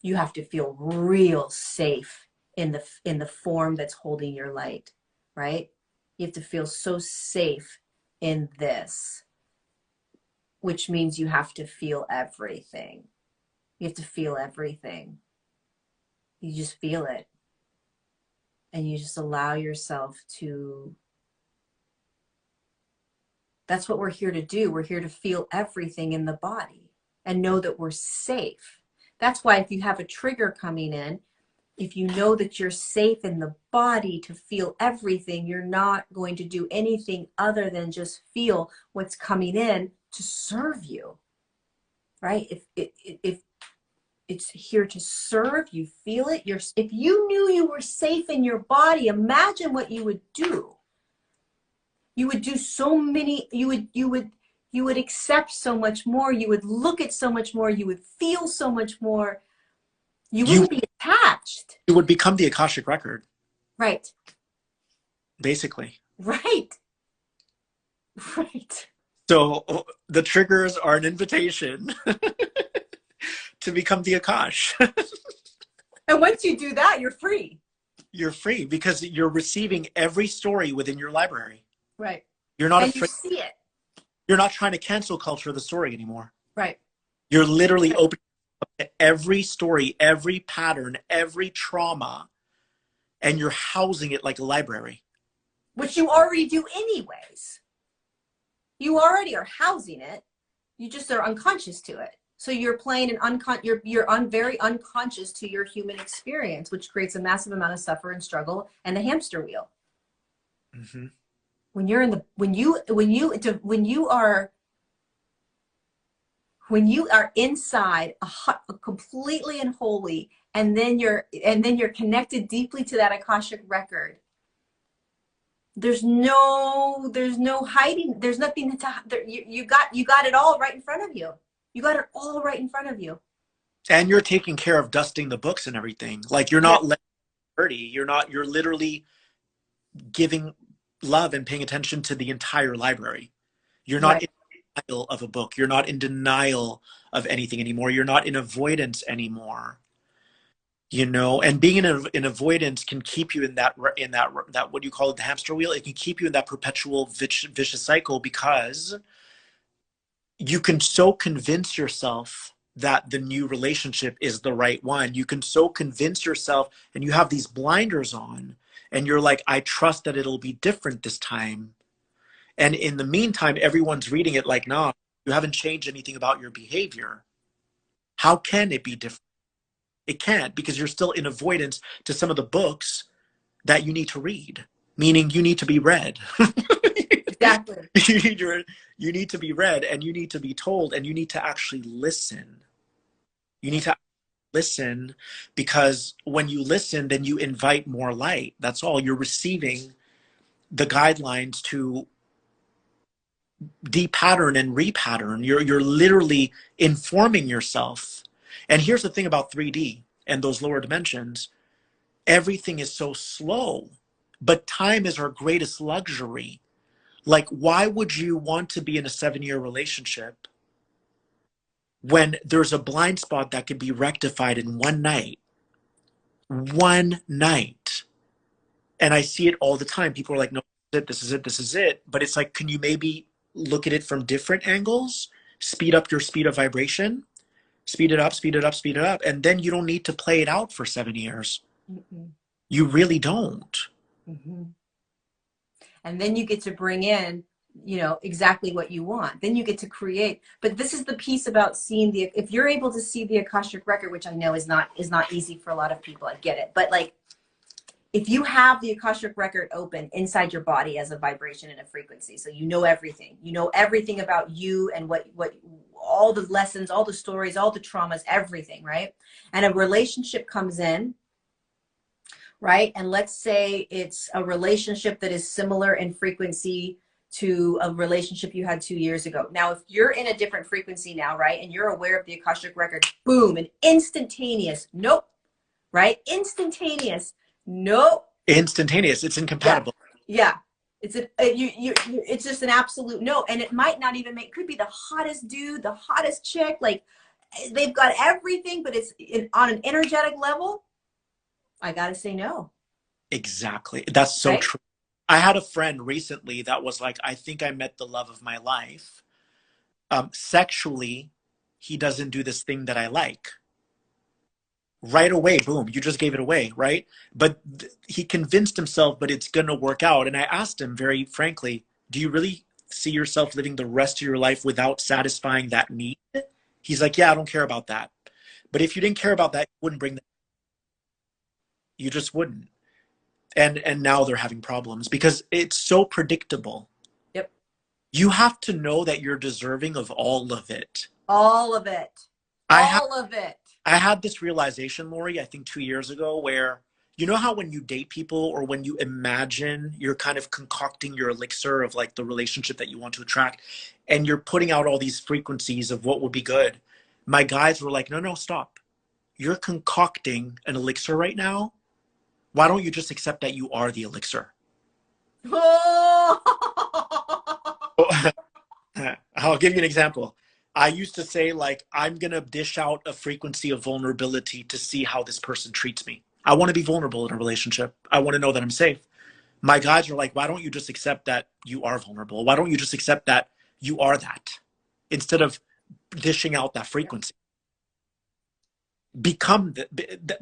You have to feel real safe in the form that's holding your light, right? You have to feel so safe in this, which means you have to feel everything. You have to feel everything. You just feel it. And you just allow yourself to. That's what we're here to do. We're here to feel everything in the body and know that we're safe. That's why if you have a trigger coming in, if you know that you're safe in the body to feel everything, you're not going to do anything other than just feel what's coming in to serve you, right? If it's here to serve, you feel it. If you knew you were safe in your body, imagine what you would do. You would do so many, you would accept so much more. You would look at so much more. You would feel so much more. You wouldn't be attached. You would become the Akashic record. Right. Basically. Right. Right. So the triggers are an invitation to become the Akash. And once you do that, you're free. You're free because you're receiving every story within your library. Right. You're not and afraid. You see it. You're not trying to cancel culture the story anymore. Right. You're literally opening up to every story, every pattern, every trauma, and you're housing it like a library. Which you already do anyways. You already are housing it. You just are unconscious to it. So you're playing you're very unconscious to your human experience, which creates a massive amount of suffer and struggle and the hamster wheel. Mm-hmm. When you are inside a completely and wholly, and then you're connected deeply to that Akashic record. There's no hiding. There's nothing you got it all right in front of you. You got it all right in front of you. And you're taking care of dusting the books and everything. Like you're Yep. not letting it dirty. You're literally giving love and paying attention to the entire library. You're not Right. in denial of a book. You're not in denial of anything anymore. You're not in avoidance anymore. And being in avoidance can keep you in that what do you call it, the hamster wheel. It can keep you in that perpetual vicious cycle, because you can so convince yourself that the new relationship is the right one. You can so convince yourself, and you have these blinders on, and you're like, I trust that it'll be different this time. And in the meantime, everyone's reading it like, nah, you haven't changed anything about your behavior. How can it be different? It can't, because you're still in avoidance to some of the books that you need to read, meaning you need to be read. Exactly. you need your, you need to be read, and you need to be told, and you need to actually listen. You need to listen, because when you listen, then you invite more light. That's all. You're receiving the guidelines to depattern and repattern. You're literally informing yourself. And here's the thing about 3D and those lower dimensions. Everything is so slow, but time is our greatest luxury. Like, why would you want to be in a 7-year relationship when there's a blind spot that could be rectified in one night? One night. And I see it all the time. People are like, no, this is it, this is it. But it's like, can you maybe look at it from different angles? Speed up your speed of vibration, speed it up, speed it up, speed it up. And then you don't need to play it out for 7 years. Mm-mm. You really don't. Mm-hmm. And then you get to bring in, exactly what you want. Then you get to create. But this is the piece about seeing if you're able to see the Akashic record, which I know is not easy for a lot of people. I get it. But like, if you have the Akashic record open inside your body as a vibration and a frequency, so you know everything about you and what all the lessons, all the stories, all the traumas, everything, right? And a relationship comes in, right? And let's say it's a relationship that is similar in frequency to a relationship you had 2 years ago. Now, if you're in a different frequency now, right, and you're aware of the Akashic record, boom, and instantaneous, nope, right? Instantaneous, nope. Instantaneous. It's Yeah, incompatible. yeah. It's just an absolute no, and it might not even could be the hottest dude, the hottest chick, like they've got everything, but it's on an energetic level. I gotta say no. Exactly. That's so Right? true. I had a friend recently that was like, I think I met the love of my life. Sexually, he doesn't do this thing that I like. Right away, boom, you just gave it away, right? But he convinced himself, but it's going to work out. And I asked him very frankly, do you really see yourself living the rest of your life without satisfying that need? He's like, yeah, I don't care about that. But if you didn't care about that, you wouldn't bring that. You just wouldn't. And now they're having problems because it's so predictable. Yep. You have to know that you're deserving of all of it. All of it. I have All of it. I had this realization, Lori, I think 2 years ago, where you know how when you date people or when you imagine you're kind of concocting your elixir of like the relationship that you want to attract, and you're putting out all these frequencies of what would be good. My guys were like, no, no, stop. You're concocting an elixir right now. Why don't you just accept that you are the elixir? Oh! I'll give you an example. I used to say, like, I'm going to dish out a frequency of vulnerability to see how this person treats me. I want to be vulnerable in a relationship. I want to know that I'm safe. My guys are like, why don't you just accept that you are vulnerable? Why don't you just accept that you are that instead of dishing out that Yeah. frequency?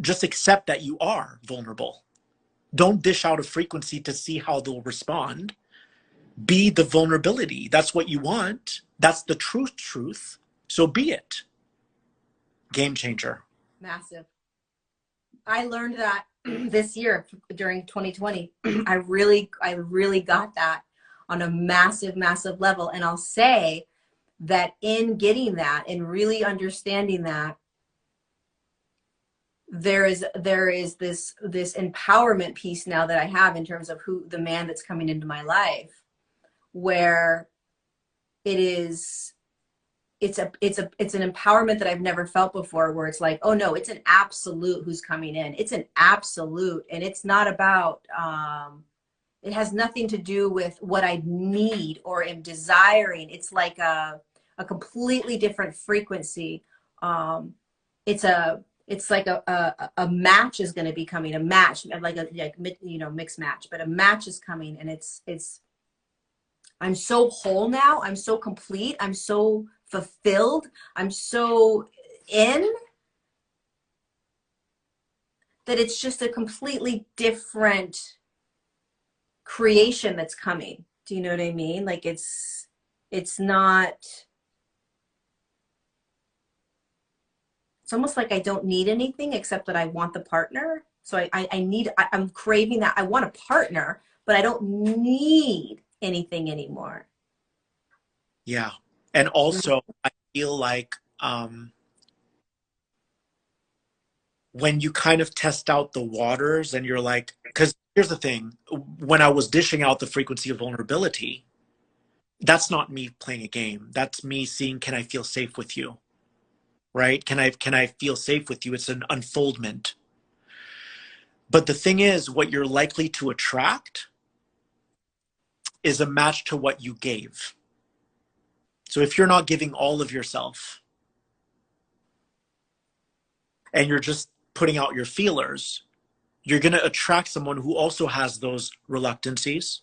Just accept that you are vulnerable. Don't dish out a frequency to see how they'll respond. Be the vulnerability. That's what you want. That's the truth. So be it. Game changer. Massive. I learned that this year during 2020. I really got that on a massive, massive level. And I'll say that in getting that and really understanding that, there is this empowerment piece now that I have in terms of who the man that's coming into my life, where it is it's an empowerment that I've never felt before, where it's like, oh no, it's an absolute who's coming in. It's an absolute, and it's not about it has nothing to do with what I need or am desiring. It's like a completely different frequency. It's like a match is going to be coming, a match, like mixed match, but a match is coming, and it's I'm so whole now. I'm so complete. I'm so fulfilled. I'm so in that it's just a completely different creation that's coming. Do you know what I mean? Like it's not, it's almost like I don't need anything except that I want the partner. So I'm craving that. I want a partner, but I don't need anything anymore. Yeah. And also I feel like when you kind of test out the waters and you're like, because here's the thing, when I was dishing out the frequency of vulnerability, that's not me playing a game. That's me seeing, can I feel safe with you? Right? Can I feel safe with you? It's an unfoldment. But the thing is, what you're likely to attract is a match to what you gave. So if you're not giving all of yourself and you're just putting out your feelers, you're going to attract someone who also has those reluctancies.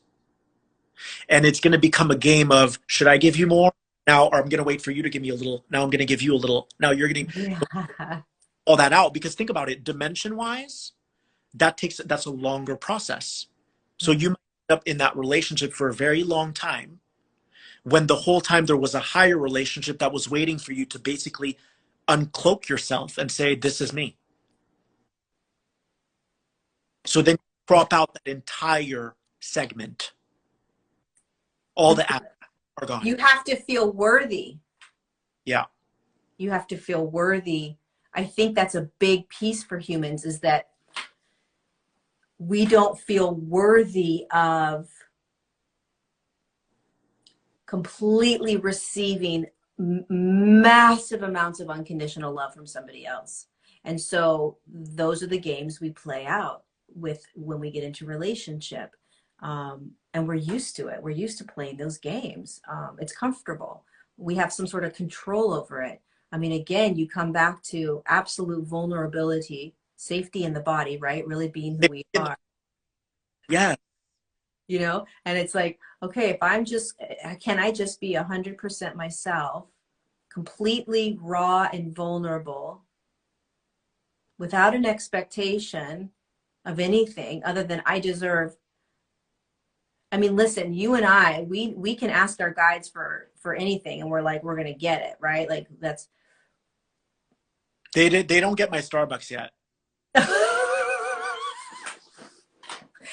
And it's going to become a game of, should I give you more now, or I'm going to wait for you to give me a little? Now I'm going to give you a little. Now you're getting Yeah. all that out. Because think about it, dimension wise, that's a longer process. So you might end up in that relationship for a very long time, when the whole time there was a higher relationship that was waiting for you to basically uncloak yourself and say, this is me. So then crop out that entire segment. All the apps are gone. You have to feel worthy. Yeah. You have to feel worthy. I think that's a big piece for humans, is that we don't feel worthy of completely receiving massive amounts of unconditional love from somebody else. And so those are the games we play out with when we get into relationship. And we're used to it. We're used to playing those games. It's comfortable. We have some sort of control over it. I mean, again, you come back to absolute vulnerability, safety in the body, right? Really being who we are. Yeah. You know, and it's like, okay, if I'm just, can I just be 100% myself, completely raw and vulnerable, without an expectation of anything other than I deserve. I mean, listen, you and I, we can ask our guides for anything, and we're like, we're gonna get it, right? Like that's. They don't get my Starbucks yet.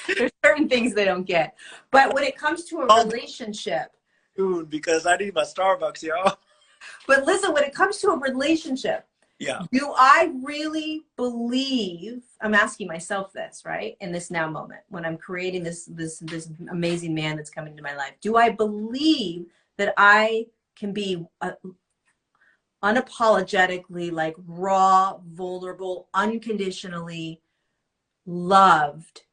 There's certain things they don't get, but when it comes to a relationship, dude, because I need my Starbucks, yo. But listen, when it comes to a relationship, Yeah. do I really believe, I'm asking myself this, right? In this now moment, when I'm creating this amazing man that's coming into my life, do I believe that I can be unapologetically, like, raw, vulnerable, unconditionally loved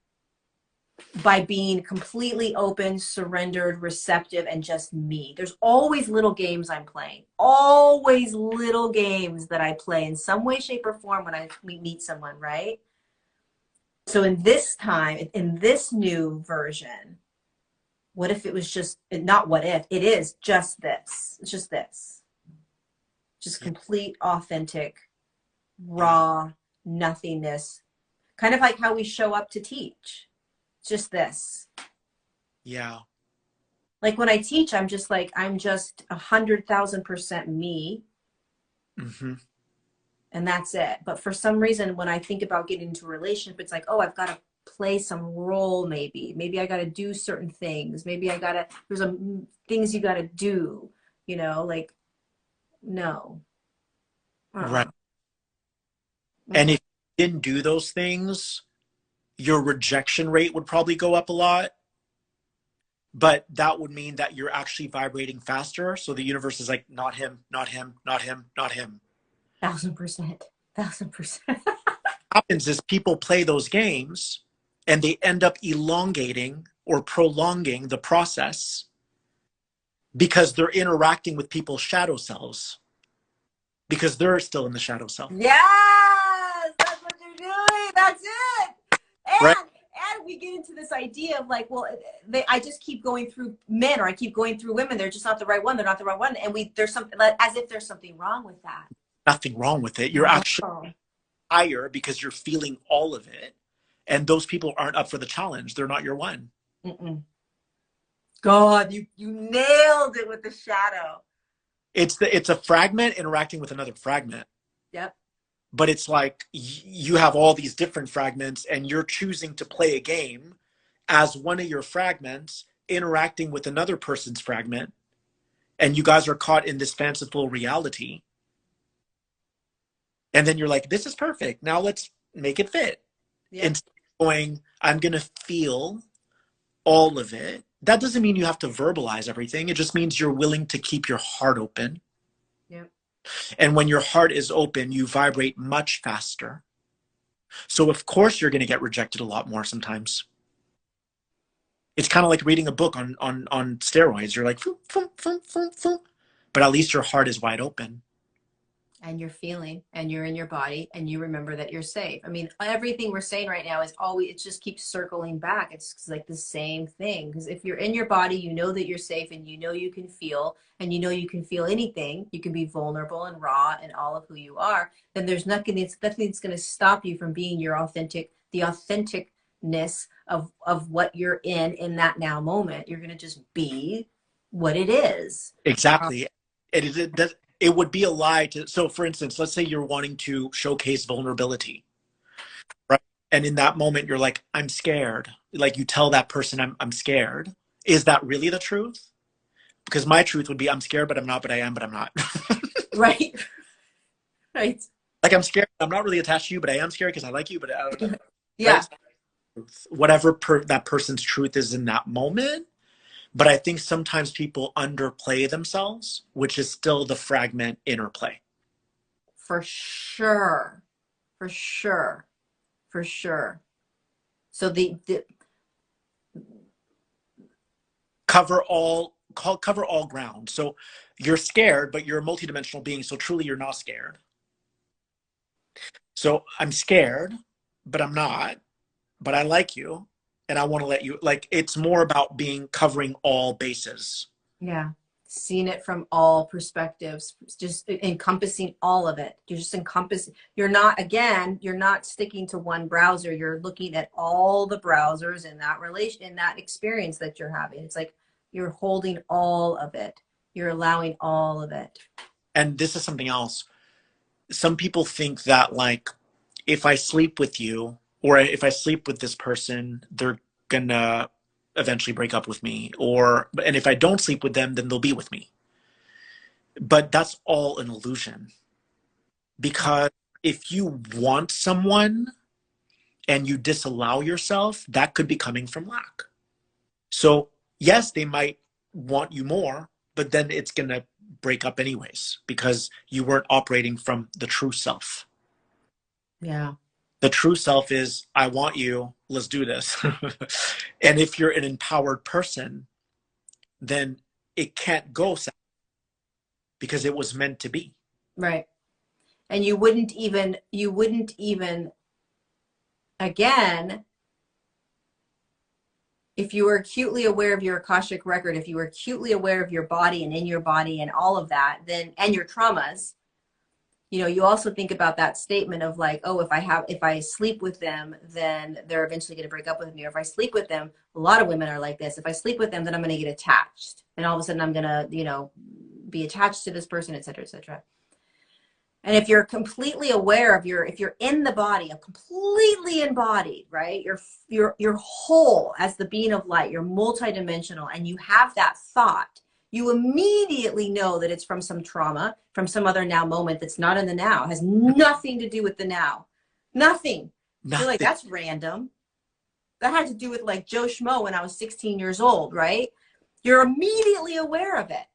by being completely open, surrendered, receptive, and just me? There's always little games I'm playing. Always little games that I play in some way, shape, or form when I meet someone, right? So in this time, in this new version, what if it was just, not what if, it is just this. It's just this. Just complete, authentic, raw nothingness. Kind of like how we show up to teach. Just this. Yeah. Like when I teach, I'm just 100,000% me. Mm-hmm. And that's it. But for some reason, when I think about getting into a relationship, it's like, oh, I've got to play some role. Maybe I got to do certain things. Maybe I got to, there's things you got to do, like, no. Right. And if you didn't do those things, your rejection rate would probably go up a lot. but that would mean that you're actually vibrating faster. So the universe is like, not him, not him, not him, not him. 1000%. 1000%. What happens is people play those games and they end up elongating or prolonging the process because they're interacting with people's shadow selves because they're still in the shadow self. Yes, that's what you're doing. That's it. Right? And we get into this idea of like, well, I just keep going through men, or I keep going through women. They're just not the right one. They're not the right one. And there's something, as if there's something wrong with that. Nothing wrong with it. You're actually higher because you're feeling all of it. And those people aren't up for the challenge. They're not your one. Mm-mm. God, you nailed it with the shadow. It's a fragment interacting with another fragment. Yep. But it's like you have all these different fragments and you're choosing to play a game as one of your fragments interacting with another person's fragment. And you guys are caught in this fanciful reality. And then you're like, this is perfect. Now let's make it fit. Yep. Instead of going, I'm going to feel all of it. That doesn't mean you have to verbalize everything. It just means you're willing to keep your heart open. Yep. And when your heart is open, you vibrate much faster. So of course you're going to get rejected a lot more sometimes. It's kind of like reading a book on steroids. You're like, foom, foom, foom, foom, foom. But at least your heart is wide open. And you're feeling, and you're in your body, and you remember that you're safe. I mean, everything we're saying right now is always, it just keeps circling back. It's like the same thing. Because if you're in your body, you know that you're safe, and you know you can feel, and you know you can feel anything. You can be vulnerable and raw and all of who you are. Then there's nothing that's going to stop you from being your the authenticness of what you're in that now moment. You're going to just be what it is. Exactly. It would be a lie to, so for instance, let's say you're wanting to showcase vulnerability, right? And in that moment, you're like, I'm scared. Like you tell that person, I'm scared. Is that really the truth? Because my truth would be, I'm scared, but I'm not, but I am, but I'm not. Right. Right. Like I'm scared. I'm not really attached to you, but I am scared because I like you, but I don't know. Yeah. Right? Whatever that person's truth is in that moment. But I think sometimes people underplay themselves, which is still the fragment interplay. For sure. For sure. For sure. So the cover all ground. So you're scared, but you're a multidimensional being. So truly you're not scared. So I'm scared, but I'm not, but I like you. And I want to let you, like, it's more about covering all bases. Yeah. Seeing it from all perspectives, just encompassing all of it. You're just encompassing, you're not sticking to one browser. You're looking at all the browsers in that experience that you're having. It's like you're holding all of it. You're allowing all of it. And this is something else. Some people think that, like, if I sleep with you, or if I sleep with this person, they're gonna eventually break up with me. And if I don't sleep with them, then they'll be with me. But that's all an illusion. Because if you want someone and you disallow yourself, that could be coming from lack. So yes, they might want you more, but then it's gonna break up anyways because you weren't operating from the true self. Yeah. The true self is, I want you, let's do this. And if you're an empowered person, then it can't go south because it was meant to be. Right. And you wouldn't even, again, if you were acutely aware of your Akashic record, if you were acutely aware of your body and in your body and all of that, then, and your traumas, you know, you also think about that statement of like, oh, if I sleep with them, then they're eventually going to break up with me. Or if I sleep with them, a lot of women are like this. If I sleep with them, then I'm going to get attached. And all of a sudden I'm going to, you know, be attached to this person, et cetera, et cetera. And if you're completely aware of if you're in the body, completely embodied, right? You're whole as the being of light, you're multidimensional, and you have that thought, you immediately know that it's from some trauma, from some other now moment that's not in the now, has nothing to do with the now. Nothing. You're like, that's random. That had to do with like Joe Schmo when I was 16 years old, right? You're immediately aware of it.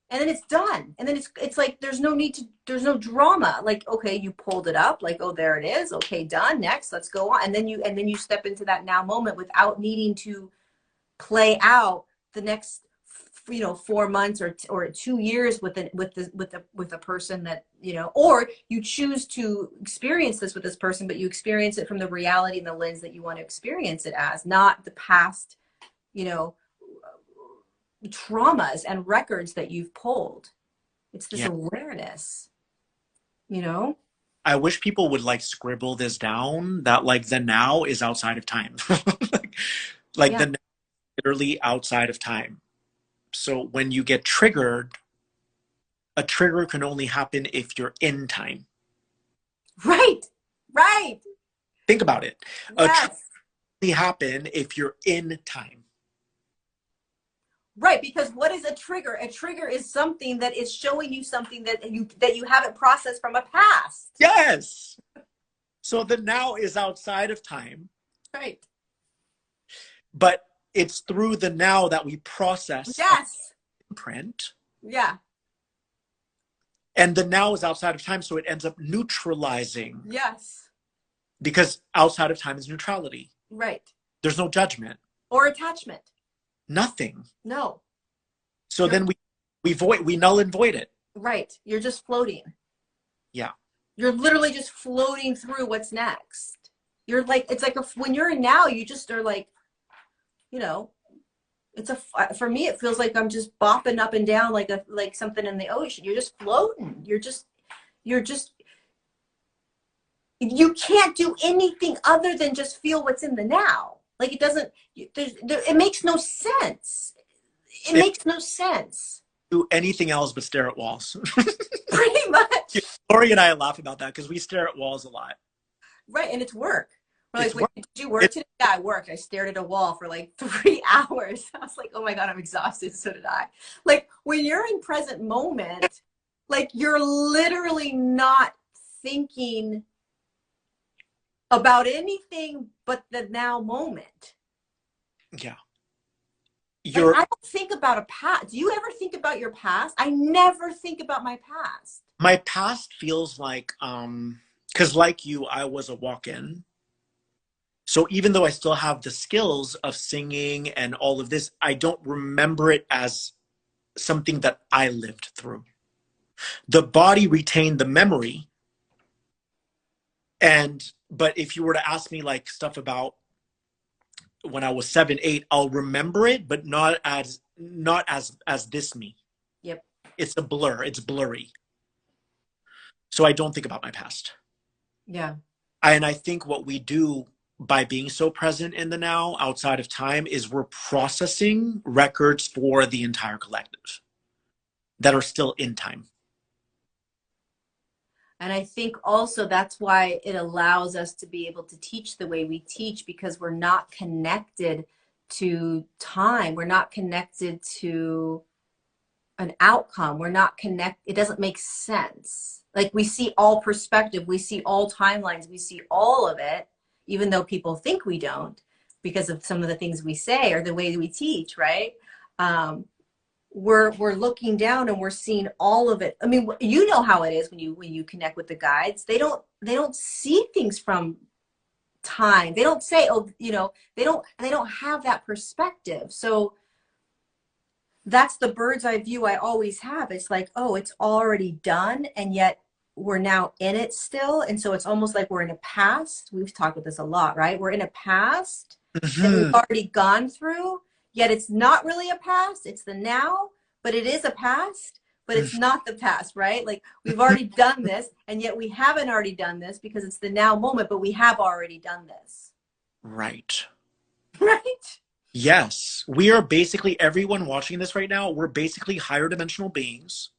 And then it's done. And then it's like there's no need to, there's no drama. Like, okay, you pulled it up, like, oh, there it is. Okay, done. Next, let's go on. And then you step into that now moment without needing to play out the next 4 months or 2 years with a person that, or you choose to experience this with this person, but you experience it from the reality and the lens that you want to experience it as, not the past, traumas and records that you've pulled. It's this Yeah. awareness, I wish people would like scribble this down, that like the now is outside of time. like Yeah. the now is literally outside of time. So when you get triggered, a trigger can only happen if you're in time. Right. Think about it. A trigger Yes. can only happen if you're in time. Right, because what is a trigger? A trigger is something that is showing you something that you haven't processed from a past. Yes. So the now is outside of time. Right. But it's through the now that we process Yes. imprint. Yeah. And the now is outside of time, so it ends up neutralizing. Yes. Because outside of time is neutrality. Right. There's no judgment. Or attachment. Nothing. No. So then we null and void it. Right. You're just floating. Yeah. You're literally just floating through what's next. You're like, it's like when you're in now, you just are like, for me, it feels like I'm just bopping up and down like something in the ocean. You're just floating. You can't do anything other than just feel what's in the now. Like it makes no sense. It makes no sense. Do anything else but stare at walls. Pretty much. Lori and I laugh about that because we stare at walls a lot. Right, and it's work. We're It's like, work. did you work today? Yeah, I worked. I stared at a wall for like 3 hours. I was like, oh my God, I'm exhausted. So did I. Like when you're in present moment, like you're literally not thinking about anything but the now moment. Yeah. Like, I don't think about a past. Do you ever think about your past? I never think about my past. My past feels like, because like you, I was a walk-in. So even though I still have the skills of singing and all of this, I don't remember it as something that I lived through. The body retained the memory. But if you were to ask me like stuff about when I was 7, 8, I'll remember it, but not as this me. Yep. It's a blur. It's blurry. So I don't think about my past. Yeah. And I think what we do by being so present in the now outside of time is we're processing records for the entire collective that are still in time. And I think also that's why it allows us to be able to teach the way we teach, because we're not connected to time. We're not connected to an outcome. We're not connected. It doesn't make sense. Like we see all perspective. We see all timelines. We see all of it, even though people think we don't because of some of the things we say or the way we teach, right? We're looking down and we're seeing all of it. I mean, you know how it is when you connect with the guides. They don't see things from time. They don't say, oh, they don't have that perspective. So that's the bird's eye view I always have. It's like, oh, it's already done, and yet we're now in it still. And so it's almost like we're in a past. We've talked about this a lot, right? We're in a past that we've already gone through. Yet it's not really a past, it's the now, but it is a past, but it's not the past, right? Like we've already done this, and yet we haven't already done this because it's the now moment, but we have already done this. Right. Right? Yes. We are basically, everyone watching this right now, we're basically higher dimensional beings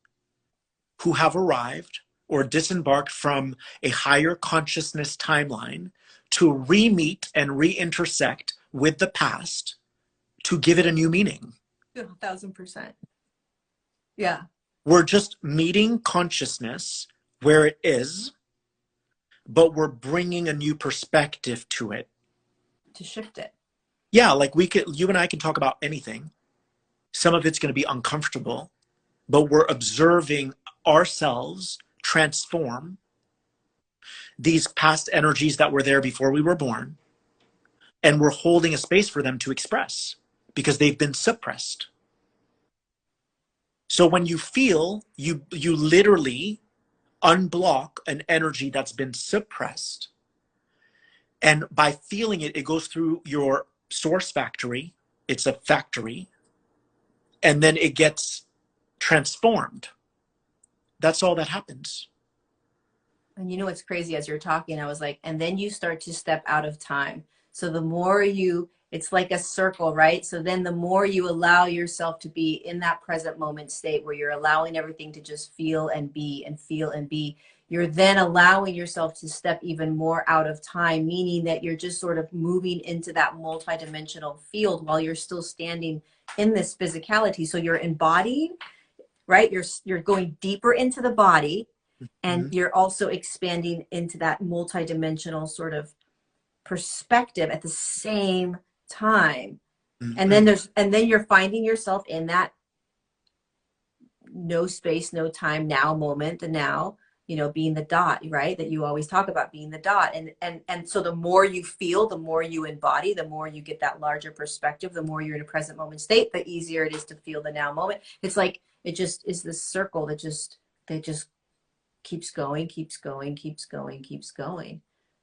who have arrived or disembarked from a higher consciousness timeline to re-meet and re-intersect with the past to give it a new meaning. 1,000%. Yeah. We're just meeting consciousness where it is, but we're bringing a new perspective to it. To shift it. Yeah, like you and I can talk about anything, Some of it's going to be uncomfortable, but we're observing ourselves transform these past energies that were there before we were born, and we're holding a space for them to express because they've been suppressed. So when you feel, you literally unblock an energy that's been suppressed. And by feeling it, it goes through your source factory. It's a factory. And then it gets transformed. That's all that happens. And you know what's crazy, as you're talking, I was like, and then you start to step out of time. So the more you, it's like a circle, right? So then the more you allow yourself to be in that present moment state where you're allowing everything to just feel and be and feel and be, you're then allowing yourself to step even more out of time, meaning that you're just sort of moving into that multidimensional field while you're still standing in this physicality. So you're embodying, right? You're going deeper into the body, and Mm-hmm. you're also expanding into that multidimensional sort of perspective at the same time. And Mm-hmm. then you're finding yourself in that no space, no time, now moment, the now, you know, being the dot, right? That you always talk about, being the dot. And so the more you feel, the more you embody, the more you get that larger perspective, the more you're in a present moment state, the easier it is to feel the now moment. It's like, it just is this circle that just keeps going, keeps going, keeps going, keeps going.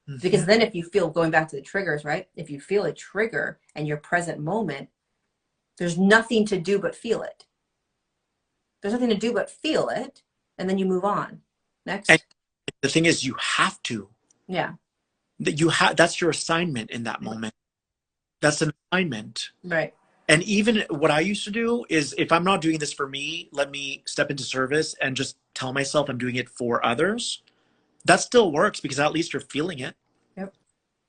Mm-hmm. Because then if you feel, going back to the triggers, right? If you feel a trigger and your present moment, there's nothing to do but feel it. There's nothing to do but feel it. And then you move on. And Next. the thing is, you have to. Yeah. That you have. That's your assignment in that moment. That's an assignment. Right. And even what I used to do is, if I'm not doing this for me, let me step into service and just tell myself I'm doing it for others. That still works because at least you're feeling it. Yep.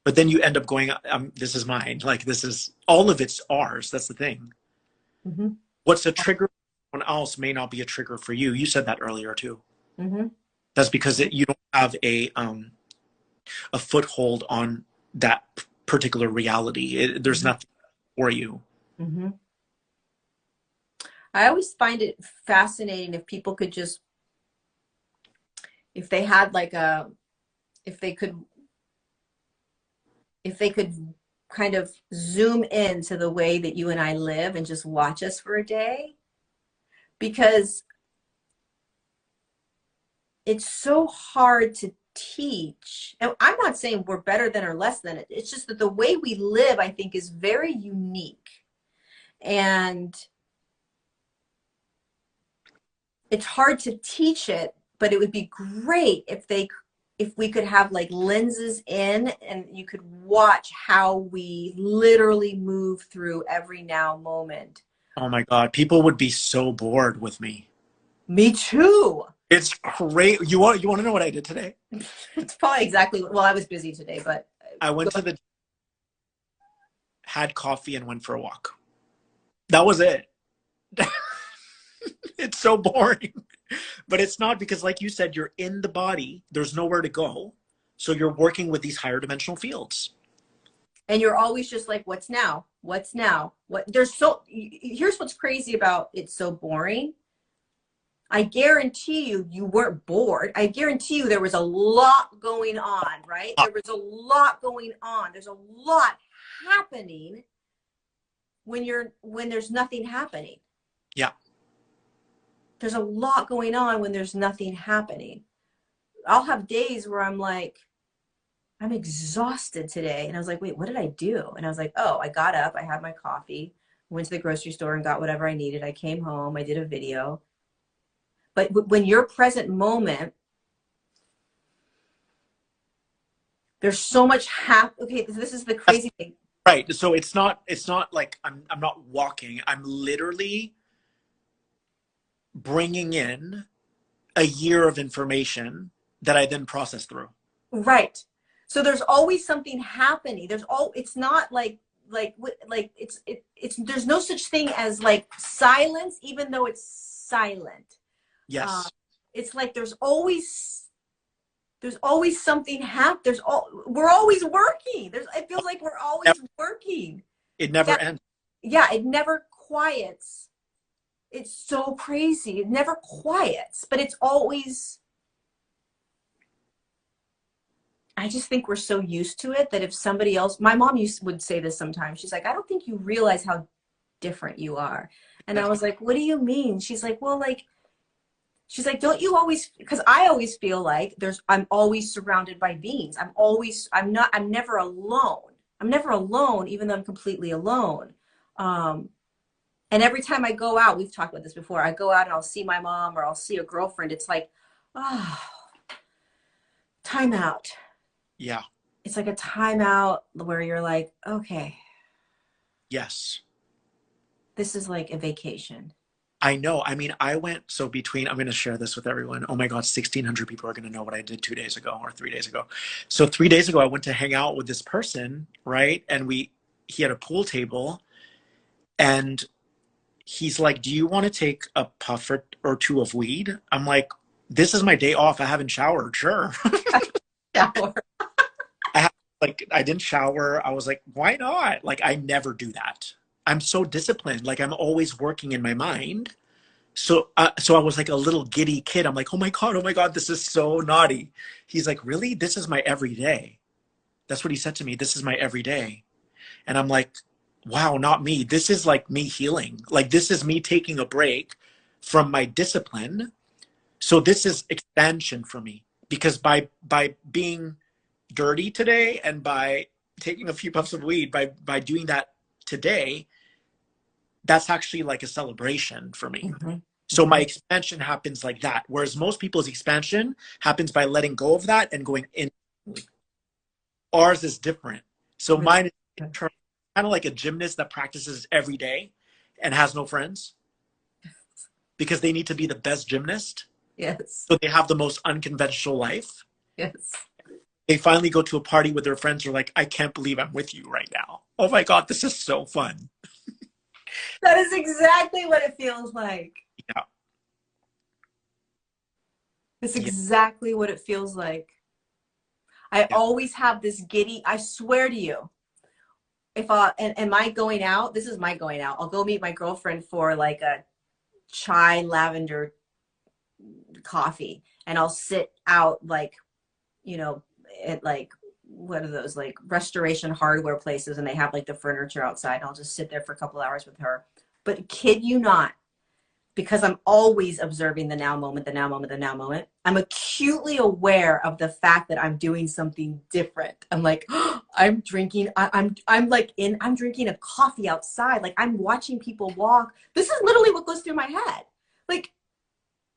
But then you end up going, this is mine. Like, this is, all of it's ours. That's the thing. Mm-hmm. What's a trigger for someone else may not be a trigger for you. You said that earlier too. Mm-hmm. That's because you don't have a foothold on that particular reality. There's Mm-hmm. nothing for you. Mm-hmm. I always find it fascinating if people could just, if they had like a, if they could kind of zoom in to the way that you and I live and just watch us for a day, because it's so hard to teach. And I'm not saying we're better than or less than it. It's just that the way we live, I think, is very unique. And it's hard to teach it, but it would be great if we could have like lenses in and you could watch how we literally move through every now moment. Oh my God. People would be so bored with me. Me too. It's great. You want to know what I did today? It's probably exactly, well, I was busy today, but I went to had coffee and went for a walk. That was it. It's so boring. But it's not, because like you said, you're in the body. There's nowhere to go. So you're working with these higher dimensional fields. and you're always just like, what's now? What's now? Here's what's crazy about it's so boring. I guarantee you weren't bored. I guarantee you there was a lot going on, right? There was a lot going on. There's a lot happening when there's nothing happening. Yeah. There's a lot going on when there's nothing happening. I'll have days where I'm like, I'm exhausted today. And I was like, wait, what did I do? And I was like, oh, I got up, I had my coffee, went to the grocery store and got whatever I needed. I came home, I did a video. But when you're present moment, there's so much okay, this is the crazy thing. Right. So it's not like I'm not walking. I'm literally bringing in a year of information that I then process through. Right. So there's always something happening. It's not it's there's no such thing as like silence, even though it's silent. Yes. It's like there's always something we're always working. It feels like we're always working. It never ends. Yeah, it never quiets. It's so crazy. It never quiets, but it's always, I just think we're so used to it that if somebody else, my mom would say this sometimes. She's like, I don't think you realize how different you are. And I was like, what do you mean? She's like, well, like, she's like, don't you always, because I always feel like I'm always surrounded by beings. I'm never alone. I'm never alone, even though I'm completely alone. And every time I go out, we've talked about this before, I go out and I'll see my mom or I'll see a girlfriend. It's like, oh, time out. Yeah. It's like a timeout where you're like, okay, Yes. this is like a vacation. I know. I mean, I'm going to share this with everyone. Oh my God, 1,600 people are going to know what I did 2 days ago or 3 days ago. So 3 days ago, I went to hang out with this person, right? And he had a pool table and he's like, do you want to take a puff or two of weed? I'm like, this is my day off. I haven't showered. Sure. Shower. I didn't shower. I was like, why not? Like, I never do that. I'm so disciplined. Like, I'm always working in my mind. So I was like a little giddy kid. I'm like, oh my God, this is so naughty. He's like, really? This is my everyday. That's what he said to me. This is my everyday. And I'm like, wow, not me. This is like me healing. Like, this is me taking a break from my discipline. So this is expansion for me because by being dirty today and by taking a few puffs of weed, by doing that today, that's actually like a celebration for me. Mm-hmm. So my expansion happens like that. Whereas most people's expansion happens by letting go of that and going in. Ours is different. So mine is kind of like a gymnast that practices every day and has no friends because they need to be the best gymnast. Yes. So they have the most unconventional life. Yes. They finally go to a party with their friends who are like, I can't believe I'm with you right now. Oh my God, this is so fun. That is exactly what it feels like. Yeah. It's exactly what it feels like. I always have this giddy, I swear to you, am I going out? This is my going out. I'll go meet my girlfriend for like a chai lavender coffee and I'll sit out like, at like, what are those like restoration hardware places and they have like the furniture outside and I'll just sit there for a couple hours with her. But kid you not, because I'm always observing the now moment, the now moment, the now moment. I'm acutely aware of the fact that I'm doing something different. I'm like, oh, I'm drinking a coffee outside. Like I'm watching people walk. This is literally what goes through my head.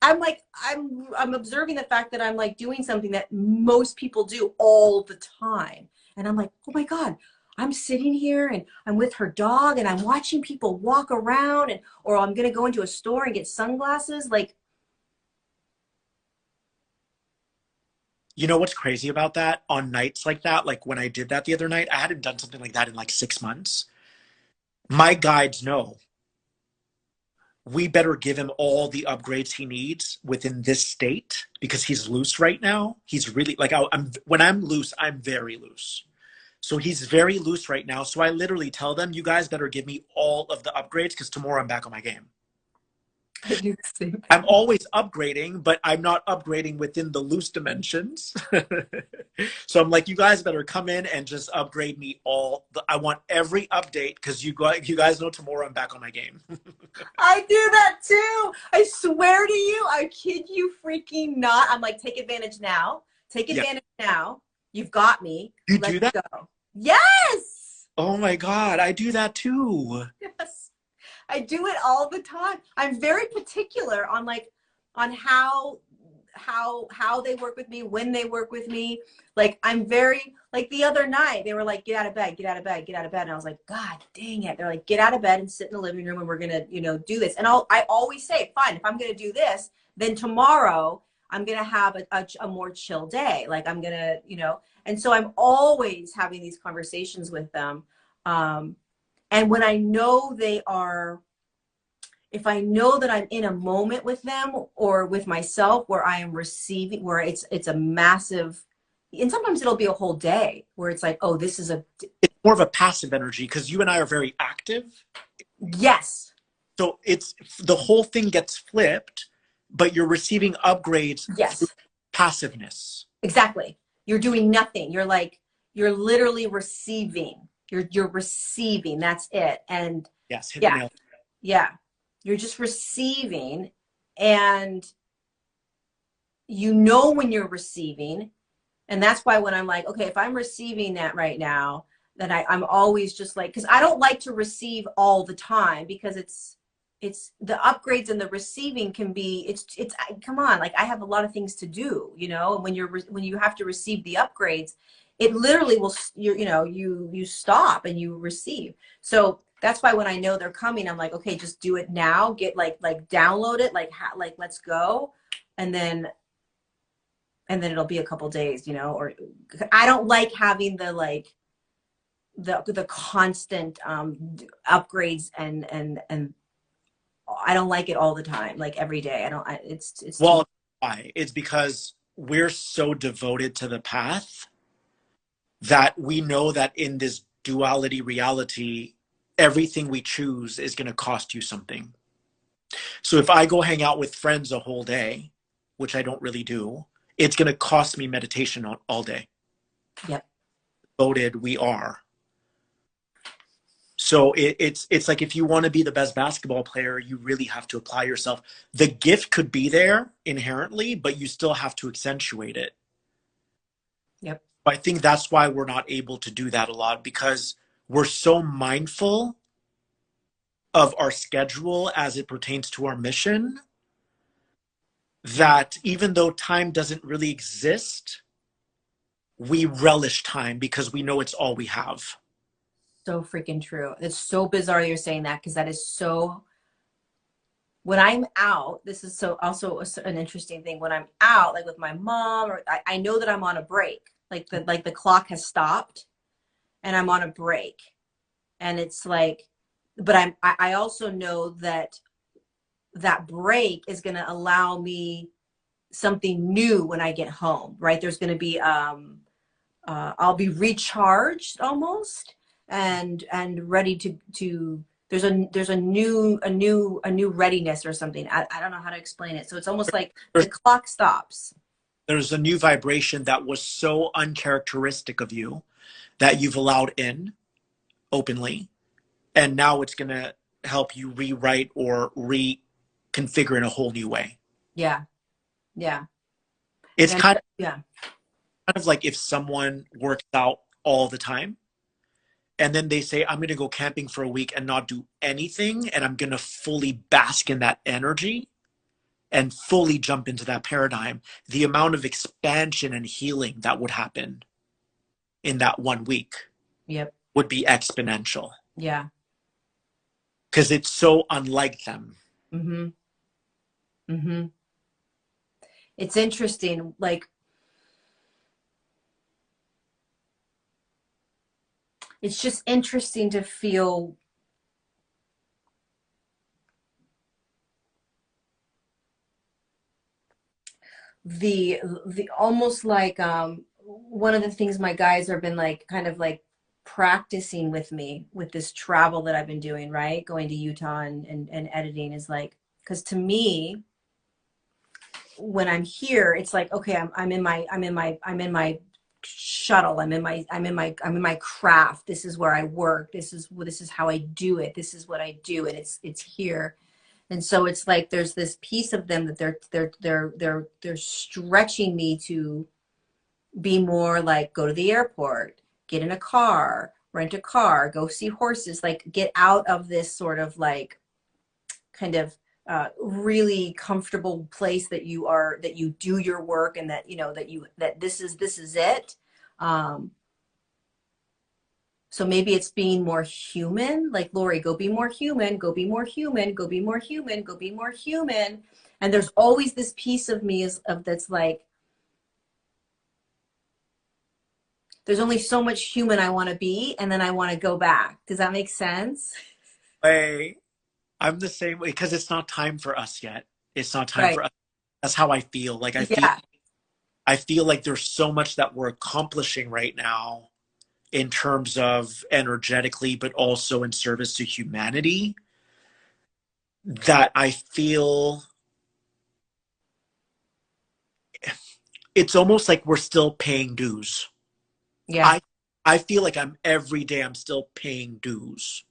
I'm observing the fact that I'm like doing something that most people do all the time. And I'm like, oh my God, I'm sitting here and I'm with her dog and I'm watching people walk around or I'm going to go into a store and get sunglasses. Like, you know what's crazy about that? On nights like that, like when I did that the other night, I hadn't done something like that in like 6 months. My guides know we better give him all the upgrades he needs within this state because he's loose right now. He's really like, when I'm loose, I'm very loose. So he's very loose right now. So I literally tell them, you guys better give me all of the upgrades because tomorrow I'm back on my game. I do the same thing. I'm always upgrading, but I'm not upgrading within the loose dimensions. So I'm like, you guys better come in and just upgrade me I want every update because you guys know tomorrow I'm back on my game. I do that too. I swear to you, I kid you freaking not. I'm like, take advantage now. Take advantage now. You've got me. You Let's do that? go. Yes. Oh my God, I do that too. Yes. I do it all the time. I'm very particular on how they work with me, when they work with me. Like I'm very, like the other night they were like, get out of bed, get out of bed, get out of bed. And I was like, God dang it. They're like, get out of bed and sit in the living room and we're going to, do this. And I always say, fine, if I'm going to do this, then tomorrow I'm going to have a more chill day. Like I'm going to, and so I'm always having these conversations with them. And when I know if I know that I'm in a moment with them or with myself where I am receiving, where it's a massive, and sometimes it'll be a whole day where it's like, oh, it's more of a passive energy because you and I are very active. Yes. So it's the whole thing gets flipped, but you're receiving upgrades through Yes, passiveness. exactly. You're doing nothing. You're like, you're literally receiving. You're receiving. That's it. And Yes, hit the yeah, nail. yeah. You're just receiving, and you know when you're receiving. And that's why when I'm like, okay, if I'm receiving that right now, then I'm always just like, because I don't like to receive all the time, because it's the upgrades and the receiving can be, come on, like I have a lot of things to do, you know, and when you have to receive the upgrades, it literally will, you stop and you receive. So that's why when I know they're coming, I'm like, okay, just do it now, get like download it, like let's go. And then it'll be a couple days, you know, or I don't like having the like the constant upgrades, and I don't like it all the time, like every day. It's too much. Well, why? It's because we're so devoted to the path that we know that in this duality reality, everything we choose is going to cost you something. So if I go hang out with friends a whole day, which I don't really do, it's going to cost me meditation all day. Yep. Devoted we are. So it's like if you want to be the best basketball player, you really have to apply yourself. The gift could be there inherently, but you still have to accentuate it. Yep. I think that's why we're not able to do that a lot, because we're so mindful of our schedule as it pertains to our mission that even though time doesn't really exist, we relish time because we know it's all we have. So freaking true. It's so bizarre you're saying that, because that is so, when I'm out, this is so also an interesting thing. When I'm out, like with my mom, or I know that I'm on a break, like the clock has stopped and I'm on a break. And it's like, but I also know that that break is going to allow me something new when I get home, right? There's going to be, I'll be recharged almost, and ready to, there's a new readiness or something. I don't know how to explain it. So it's almost like the clock stops. There's a new vibration that was so uncharacteristic of you that you've allowed in openly. And now it's going to help you rewrite or reconfigure in a whole new way. Yeah. Yeah. It's And yeah. kind of like if someone works out all the time and then they say, I'm going to go camping for a week and not do anything, and I'm going to fully bask in that energy and fully jump into that paradigm. The amount of expansion and healing that would happen in that 1 week Yep. would be exponential Yeah. because it's so unlike them. Mm-hmm. Mm-hmm. It's interesting. Like, it's just interesting to feel the almost like one of the things my guys have been like kind of like practicing with me with this travel that I've been doing, right? Going to Utah and editing, is like, because to me, when I'm here, it's like, okay, I'm in my shuttle. I'm in my craft. This is where I work. This is how I do it. This is what I do. And it's here. And so it's like, there's this piece of them that they're stretching me to be more like, go to the airport, get in a car, rent a car, go see horses, like get out of this sort of like kind of really comfortable place that you do your work, and that, you know, that this is it. Um, so maybe it's being more human, like, Lori, go be more human, go be more human, go be more human, go be more human. And there's always this piece of me that's like, there's only so much human I want to be, and then I want to go back. Does that make sense? Hey, I'm the same way because it's not time for us yet. It's not time Right. for us. That's how I feel. Like Yeah. I feel like there's so much that we're accomplishing right now in terms of energetically, but also in service to humanity. that I feel it's almost like we're still paying dues. Yeah. I I feel like every day I'm still paying dues.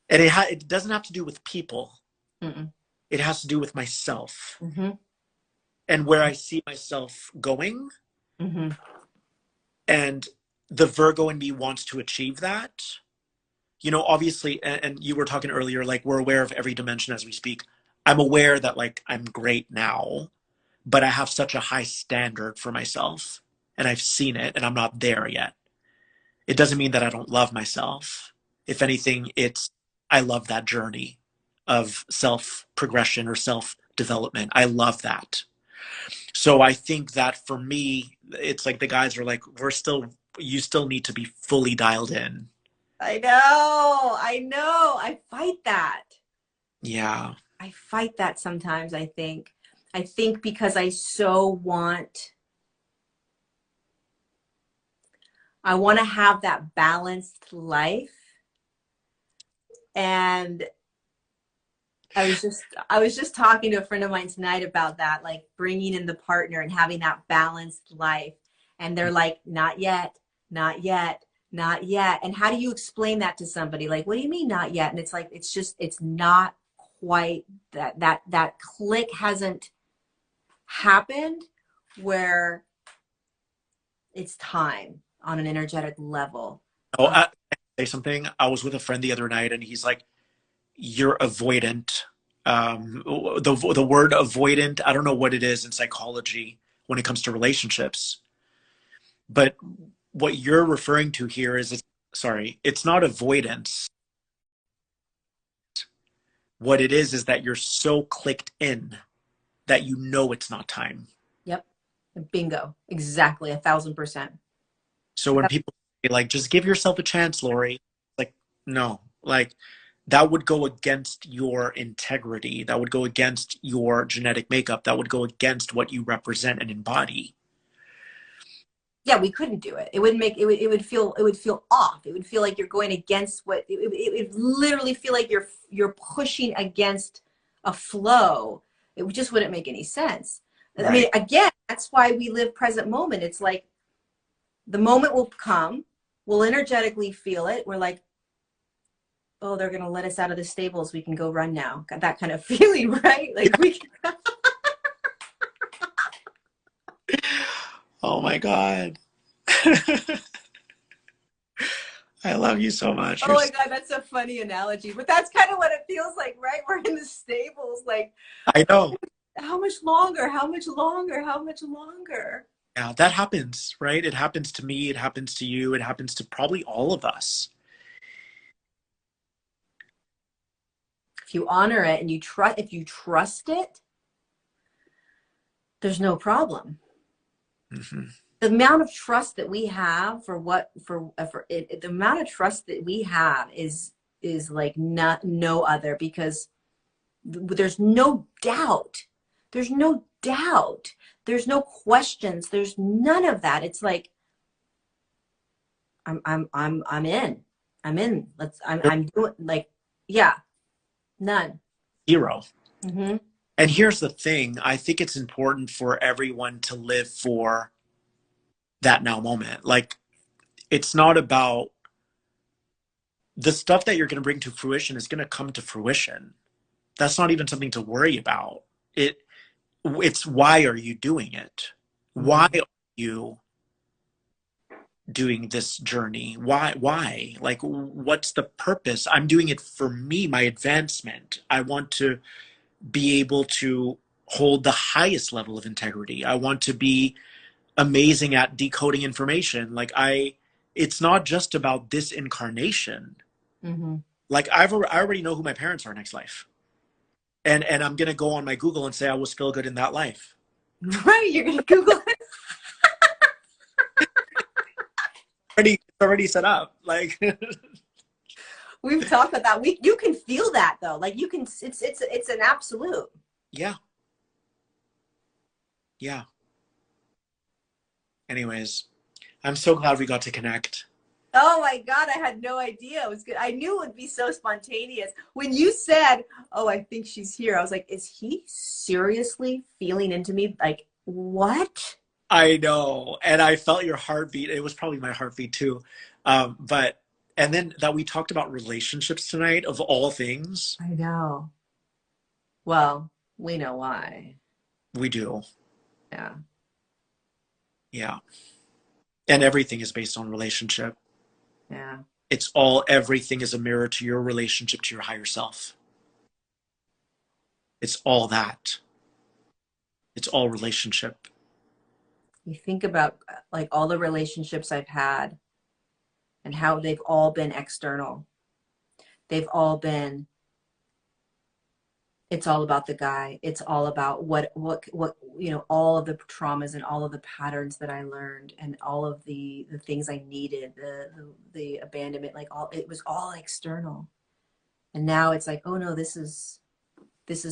And it doesn't have to do with people. Mm-mm. It has to do with myself Mm-hmm. and where I see myself going. Mm-hmm. And the Virgo in me wants to achieve that. Obviously, and you were talking earlier, like we're aware of every dimension as we speak. I'm aware that like I'm great now, but I have such a high standard for myself and I've seen it and I'm not there yet. It doesn't mean that I don't love myself. If anything, I love that journey of self progression or self development. I love that. So I think that for me, it's like the guys are like, you still need to be fully dialed in. I know. I know. I fight that. Yeah. I fight that sometimes, I think. I think because I want to have that balanced life. And I was just talking to a friend of mine tonight about that, like bringing in the partner and having that balanced life. And they're like, not yet, not yet, not yet. And how do you explain that to somebody? Like, what do you mean not yet? And it's like, it's not quite that click hasn't happened where it's time on an energetic level. Oh, I say something. I was with a friend the other night, and he's like, "You're avoidant." The word avoidant. I don't know what it is in psychology when it comes to relationships, but what you're referring to here sorry, it's not avoidance. What it is that you're so clicked in that you know it's not time. Yep. Bingo. Exactly. 1,000%. So when people say like, just give yourself a chance, Lori, like, no, like that would go against your integrity. That would go against your genetic makeup. That would go against what you represent and embody. Yeah, we couldn't do it. It would feel off. It would feel like you're going against it would literally feel like you're pushing against a flow. It just wouldn't make any sense. I mean, Right. again, that's why we live present moment. It's like the moment will come, we'll energetically feel it. We're like, oh, they're gonna let us out of the stables. We can go run now. Got that kind of feeling, right? Like Yeah. we can. Oh my God. I love you so much. Oh my God, that's a funny analogy. But that's kind of what it feels like, right? We're in the stables, like, I know. how much longer? How much longer? How much longer? Yeah, that happens, right? It happens to me. It happens to you. It happens to probably all of us. If you honor it and if you trust it, there's no problem. Hmm. The amount of trust that we have the amount of trust that we have is like no other, because there's no doubt. There's no doubt. There's no questions. There's none of that. It's like I'm in. I'm in. I'm doing, like, yeah, none. Zero. Mm-hmm. And here's the thing. I think it's important for everyone to live for that now moment. Like, it's not about the stuff that you're going to bring to fruition is going to come to fruition. That's not even something to worry about. It it's why are you doing it? Why Mm-hmm. are you doing this journey? Why? Like what's the purpose? I'm doing it for me, my advancement. I want to be able to hold the highest level of integrity. I want to be amazing at decoding information. It's not just about this incarnation. Mm-hmm. Like I already know who my parents are next life. And I'm gonna go on my Google and say I was still good in that life. Right, you're gonna Google it. It's already set up. Like We've talked about that. You can feel that though. Like you can. It's an absolute. yeah, yeah. Anyways, I'm so glad we got to connect. Oh my God, I had no idea. It was good. I knew it would be so spontaneous. When you said, "Oh, I think she's here," I was like, is he seriously feeling into me? Like, what? I know. And I felt your heartbeat. It was probably my heartbeat too. But, and then that we talked about relationships tonight, of all things. I know. Well, we know why. We do. Yeah. Yeah. And everything is based on relationship. Yeah. It's all, everything is a mirror to your relationship to your higher self. It's all that. It's all relationship. You think about like all the relationships I've had and how they've all been external. They've all been, it's all about the guy. It's all about what, you know, all of the traumas and all of the patterns that I learned and all of the things I needed, the abandonment, like all, it was all external. And now it's like, oh no, this is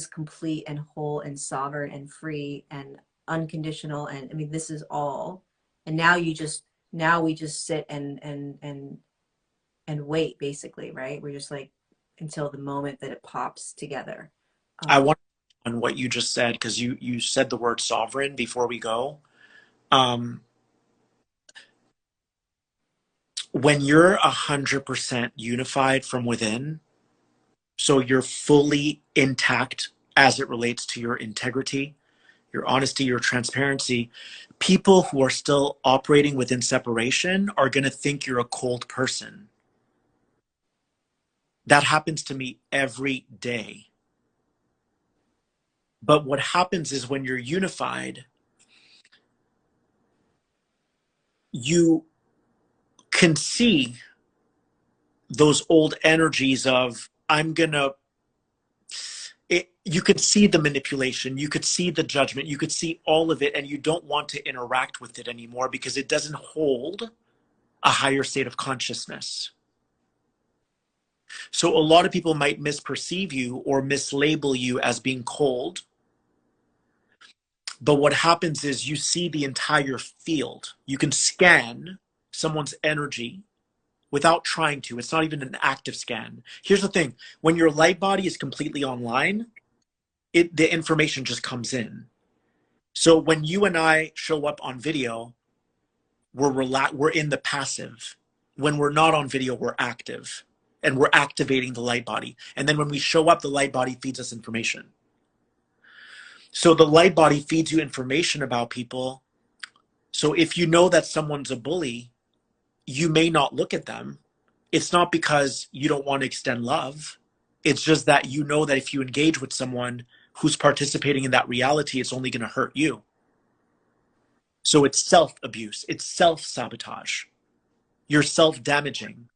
complete and whole and sovereign and free and unconditional. And I mean, this is all. And now you just, now we just sit and wait, basically, right? We're just like until the moment that it pops together. I Um, want on what you just said, because you said the word sovereign before we go. Um, when you're 100% unified from within, so you're fully intact as it relates to your integrity, your honesty, your transparency, people who are still operating within separation are going to think you're a cold person. That happens to me every day. But what happens is when you're unified, you can see those old energies of, I'm going to, you could see the manipulation, you could see the judgment, you could see all of it, and you don't want to interact with it anymore because it doesn't hold a higher state of consciousness. So a lot of people might misperceive you or mislabel you as being cold. But what happens is you see the entire field. You can scan someone's energy without trying to. It's not even an active scan. Here's the thing. When your light body is completely online, the information just comes in. So when you and I show up on video, we're in the passive. When we're not on video, we're active. And we're activating the light body. And then when we show up, the light body feeds us information. So the light body feeds you information about people. So if you know that someone's a bully, you may not look at them. It's not because you don't want to extend love. It's just that you know that if you engage with someone who's participating in that reality, it's only going to hurt you. So it's self-abuse. It's self-sabotage. You're self-damaging.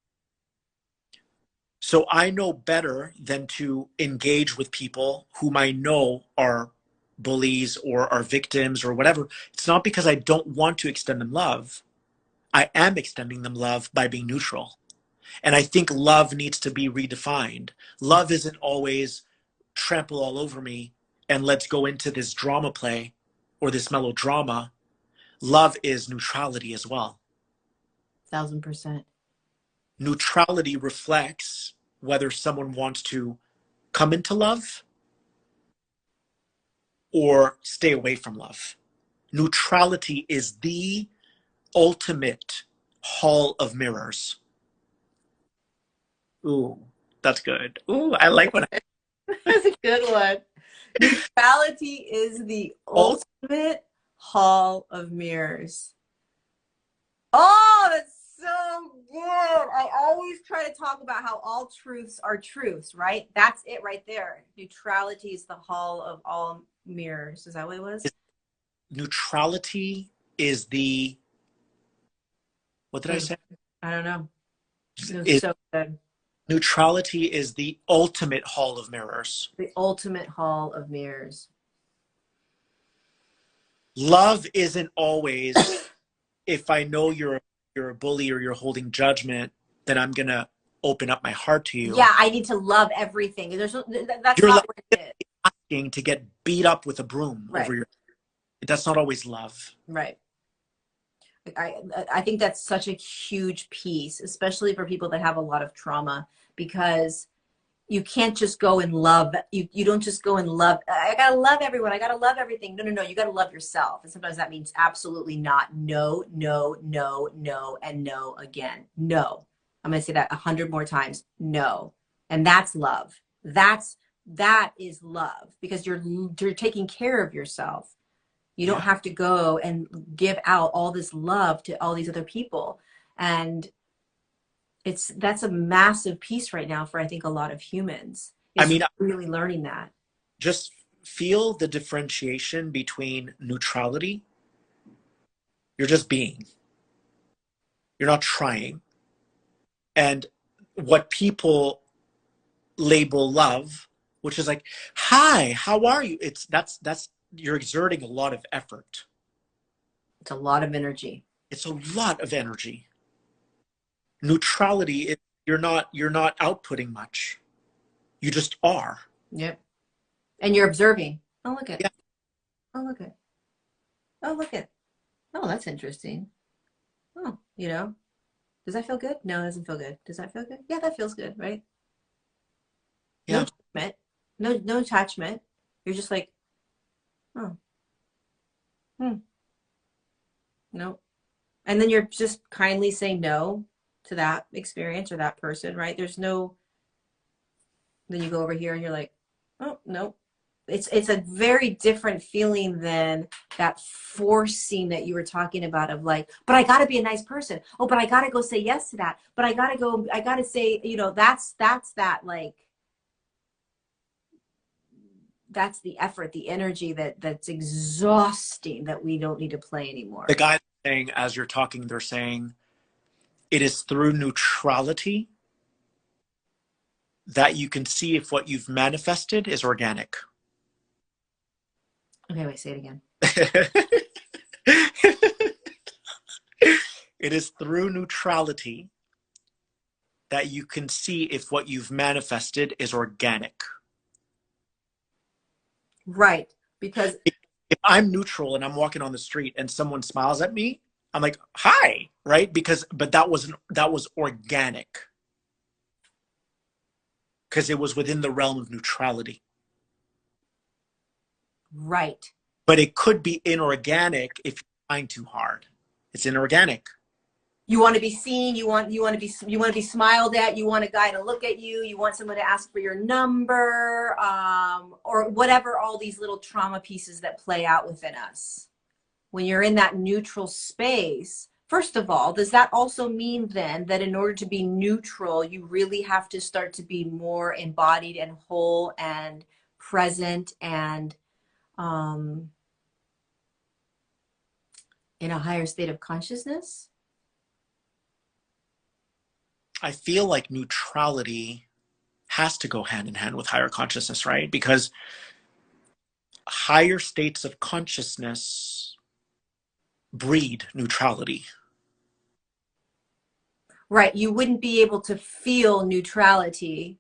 So I know better than to engage with people whom I know are bullies or are victims or whatever. It's not because I don't want to extend them love. I am extending them love by being neutral. And I think love needs to be redefined. Love isn't always trample all over me and let's go into this drama play or this melodrama. Love is neutrality as well. 1000%. Neutrality reflects whether someone wants to come into love or stay away from love. Neutrality is the ultimate hall of mirrors. Ooh, that's good. Ooh, I like when That's a good one. Neutrality is the I ultimate hall of mirrors. Oh, that's so good. I always try to talk about how all truths are truths, right? That's it right there. Neutrality is the hall of all mirrors. Is that what it was? neutrality is the, what did I say? I don't know. It was Is so good. neutrality is the ultimate hall of mirrors. The ultimate hall of mirrors. Love isn't always, if I know you're a bully or you're holding judgment, then I'm gonna open up my heart to you. Yeah, I need to love everything. That's You're not like what it is. asking to get beat up with a broom Right. over your. That's not always love. Right. I think that's such a huge piece, especially for people that have a lot of trauma, because you can't just go and love. You don't just go and love. I gotta love everyone. I gotta love everything. No, no, no. You gotta love yourself. And sometimes that means absolutely not. No, no, no, no, and no again. No. I'm gonna say that 100 more times. No. And that's love. That is love, because you're taking care of yourself. You don't Yeah. have to go and give out all this love to all these other people. And that's a massive piece right now for, I think, a lot of humans, I is mean, really learning that. just feel the differentiation between neutrality. You're just being. You're not trying. And what people label love, which is like, hi, how are you? That's you're exerting a lot of effort. It's a lot of energy. It's a lot of energy. Neutrality is you're not outputting much. You just are. Yep. And you're observing. Oh, look at. Yeah. Oh, look at. Oh, look at. Oh, that's interesting. Oh, does that feel good? No, it doesn't feel good. Does that feel good? Yeah, that feels good, right? No Yeah. judgment. No attachment. You're just like, oh, hmm, no. And then you're just kindly saying no to that experience or that person, right? There's no, then you go over here and you're like, oh, no. It's a very different feeling than that forcing that you were talking about, of like, but I got to be a nice person. Oh, but I got to go say yes to that. But I got to say, that's that, like, that's the effort, the energy that's exhausting, that we don't need to play The anymore. guy saying, as you're talking, they're saying it is through neutrality that you can see if what you've manifested is organic. Okay, wait, say it again. It is through neutrality that you can see if what you've manifested is organic. Right. Because If I'm neutral and I'm walking on the street and someone smiles at me, I'm like, hi, right? But that was organic because it was within the realm of neutrality. right. But it could be inorganic if you're trying too hard. It's inorganic. You want to be seen, you want to be smiled at, you want a guy to look at you, you want someone to ask for your number, or whatever, all these little trauma pieces that play out within us. When you're in that neutral space, first of all, does that also mean then that in order to be neutral, you really have to start to be more embodied and whole and present and um, in a higher state of consciousness? I feel like neutrality has to go hand in hand with higher consciousness, right? Because higher states of consciousness breed neutrality. Right. You wouldn't be able to feel neutrality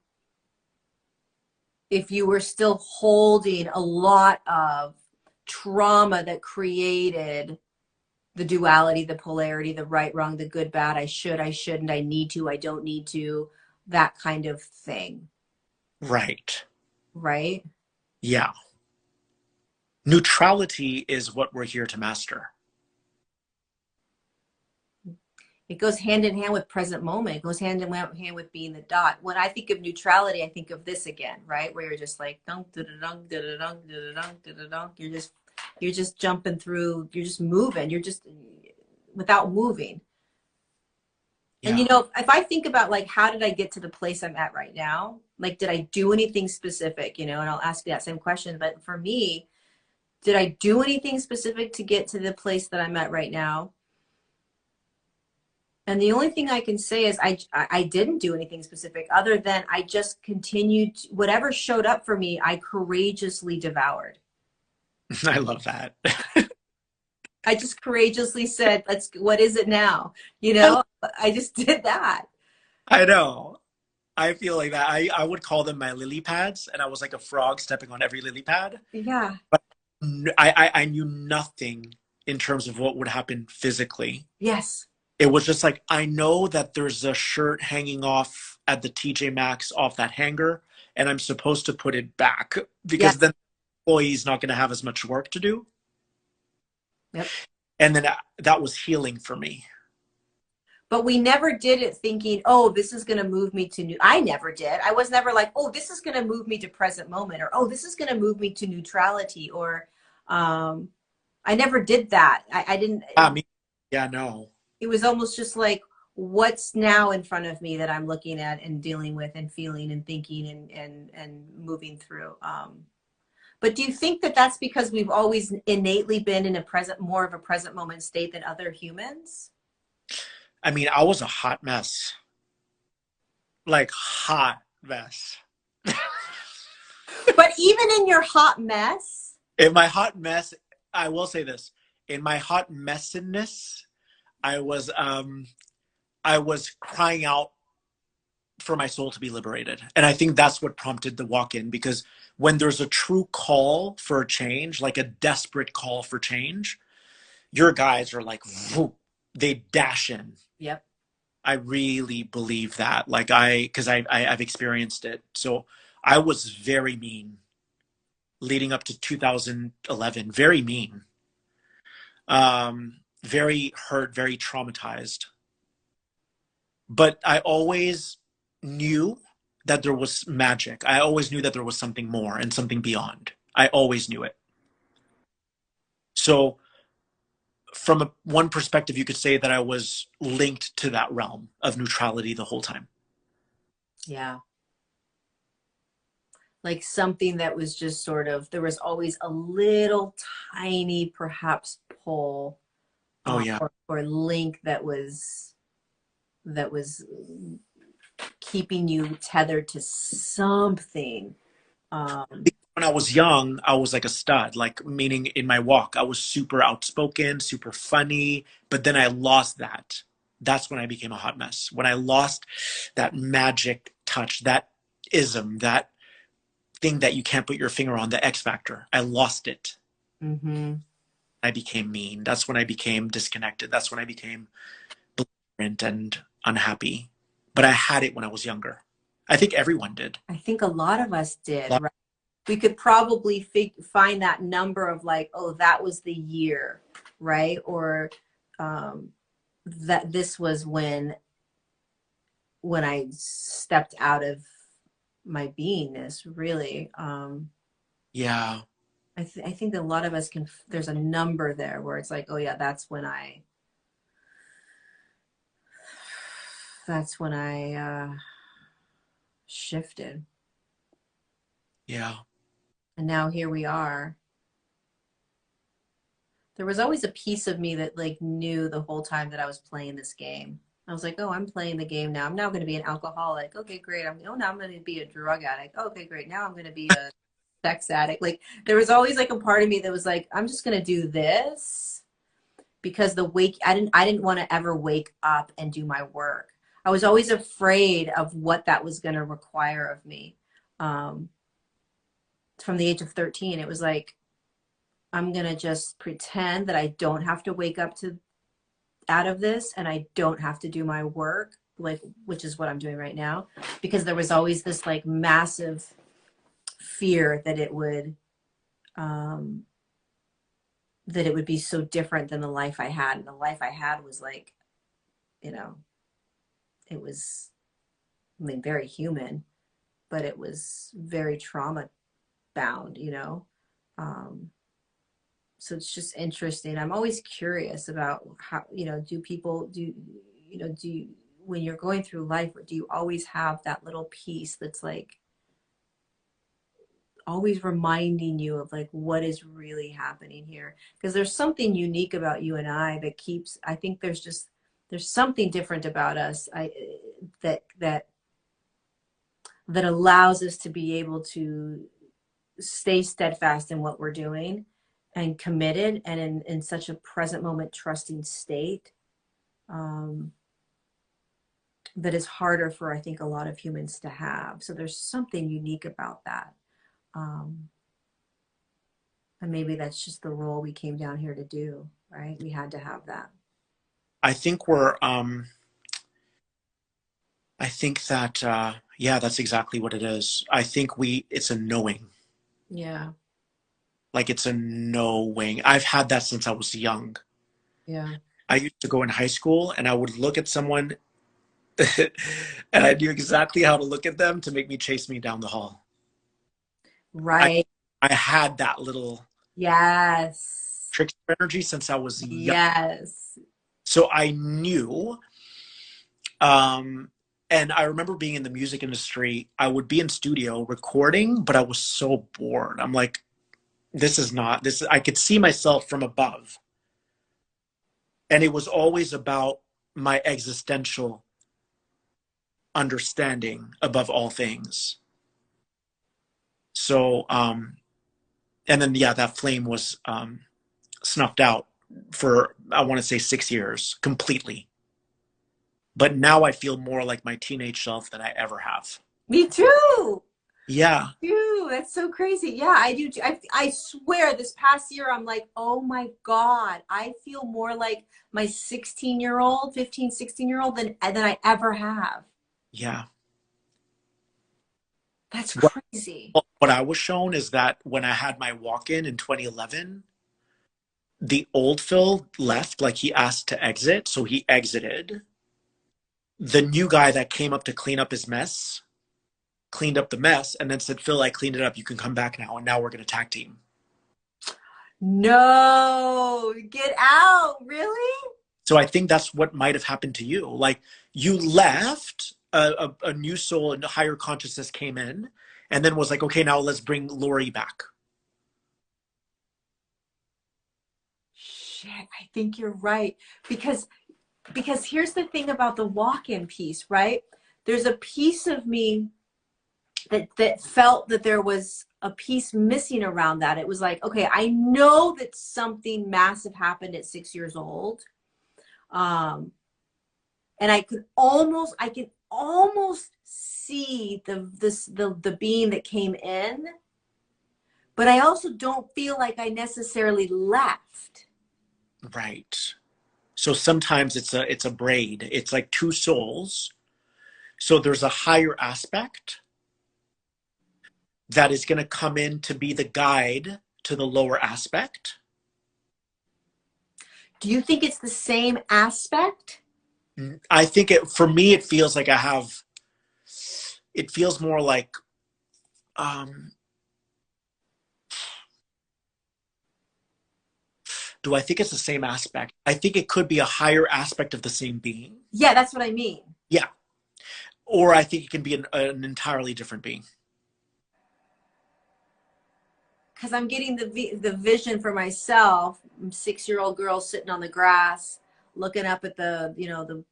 if you were still holding a lot of trauma that created the duality, the polarity, the right, wrong, the good, bad, I should, I shouldn't, I need to, I don't need to, that kind of thing. Right. Right? Yeah. Neutrality is what we're here to master. It goes hand in hand with present moment. It goes hand in hand with being the dot. When I think of neutrality, I think of this again, right? Where you're just like dunk, da da dunk, da da dunk, da da dunk, da da dunk. You're just jumping through. You're just moving. You're just without moving. And Yeah. if I think about, like, how did I get to the place I'm at right now? Like, did I do anything specific? And I'll ask you that same question. But for me, did I do anything specific to get to the place that I'm at right now? And the only thing I can say is I didn't do anything specific, other than I just continued, whatever showed up for me, I courageously devoured. I love that. I just courageously said, what is it now? I just did that. I know. I feel like that. I would call them my lily pads, and I was like a frog stepping on every lily pad. Yeah. But I knew nothing in terms of what would happen physically. Yes. It was just like, I know that there's a shirt hanging off at the TJ Maxx off that hanger, and I'm supposed to put it back because Yes. then the employee's not going to have as much work to do. Yep. And then that was healing for me. But we never did it thinking, oh, this is going to move me to new. I never did. I was never like, oh, this is going to move me to present moment, or oh, this is going to move me to neutrality, or I never did that. I didn't. Yeah, no. It was almost just like, what's now in front of me that I'm looking at and dealing with and feeling and thinking and moving through. But do you think that that's because we've always innately been in a present, more of a present moment state than other humans? I mean, I was a hot mess. Like, hot mess. But even in your hot mess, In my hot mess, I will say this. In my hot messiness, I was crying out for my soul to be liberated. And I think that's what prompted the walk-in, because when there's a true call for a change, like a desperate call for change, your guys are like, whoop, they dash in. yep. I really believe that. Like because I've experienced it. So I was very mean leading up to 2011, very mean, very hurt, very traumatized. But I always knew that there was magic. I always knew that there was something more and something beyond. I always knew it. So from one perspective, you could say that I was linked to that realm of neutrality the whole time. Yeah. Like something that was just sort of, there was always a little tiny, perhaps pull Oh yeah. or link that was keeping you tethered to something. When I was young, I was like a stud, like meaning in my walk, I was super outspoken, super funny, but then I lost that. That's when I became a hot mess. When I lost that magic touch, that ism, that thing that you can't put your finger on, the X factor. I lost it. Mm-hmm. I became mean. That's when I became disconnected. That's when I became belligerent and unhappy. But I had it when I was younger. I think everyone did. I think a lot of us did, right? We could probably find that number of like, oh, that was the year, right? Or that this was when I stepped out of my beingness, really. Yeah. I think that a lot of us can, there's a number there where it's like, oh yeah, that's when I shifted. Yeah. And now here we are. There was always a piece of me that like knew the whole time that I was playing this game. I was like, oh, I'm playing the game now. I'm now going to be an alcoholic. Okay, great. Now I'm going to be a drug addict. Okay, great. Now I'm going to be a sex addict. Like there was always like a part of me that was like, I'm just going to do this because I didn't want to ever wake up and do my work. I was always afraid of what that was going to require of me. From the age of 13, it was like, I'm going to just pretend that I don't have to wake up to out of this and I don't have to do my work, like, which is what I'm doing right now, because there was always this like massive fear that it would be so different than the life I had. And the life I had was like, it was, I mean, very human, but it was very trauma bound, so it's just interesting. I'm always curious about how, when you're going through life, do you always have that little piece that's like always reminding you of like what is really happening here? Because there's something unique about you and I that I think there's something different about us that allows us to be able to stay steadfast in what we're doing and committed and in such a present moment trusting state, that is harder for I think a lot of humans to have. So there's something unique about that, and maybe that's just the role we came down here to do, right? We had to have that. I think we're I think that yeah, that's exactly what it is. I think it's a knowing. Yeah. Like it's a knowing. I've had that since I was young. Yeah. I used to go in high school and I would look at someone and I knew exactly how to look at them to make me chase me down the hall. I Right. I had that little Yes. trickster energy since I was young. Yes. So I knew um and I remember being in the music industry, I would be in studio recording, but I was so bored. I'm like, this is not this I could see myself from above. And it was always about my existential understanding above all things. So and then yeah, that flame was snuffed out for I want to say 6 years completely. But now I feel more like my teenage self than I ever have. Me too. Yeah, Dude, that's so crazy. Yeah, I do. I swear this past year, I'm like, oh my God, I feel more like my 16-year-old, 15, 16-year-old than I ever have. yeah. That's What crazy. what I was shown is that when I had my walk-in in 2011, the old Phil left, like he asked to exit, so he exited. The new guy that came up to clean up his mess cleaned up the mess and then said, Phil, I cleaned it up. You can come back now. And now we're going to tag team. No, get out. Really? So I think that's what might have happened to you. Like you left, a new soul and a higher consciousness came in and then was like, okay, now let's bring Lori back. Shit, I think you're right. Because here's the thing about the walk-in piece, right? There's a piece of me that felt that there was a piece missing around that. It was like, okay, I know that something massive happened at 6 years old. And I can almost see the being that came in, but I also don't feel like I necessarily left. Right. So sometimes it's a braid. It's like two souls. So there's a higher aspect that is going to come in to be the guide to the lower aspect. Do you think it's the same aspect? I think for me it feels like it feels more like um do I think it's the same aspect? I think it could be a higher aspect of the same being. Yeah, that's what I mean. Yeah. Or I think it can be an entirely different being. Because I'm getting the vision for myself. 6-year-old girl sitting on the grass, looking up at the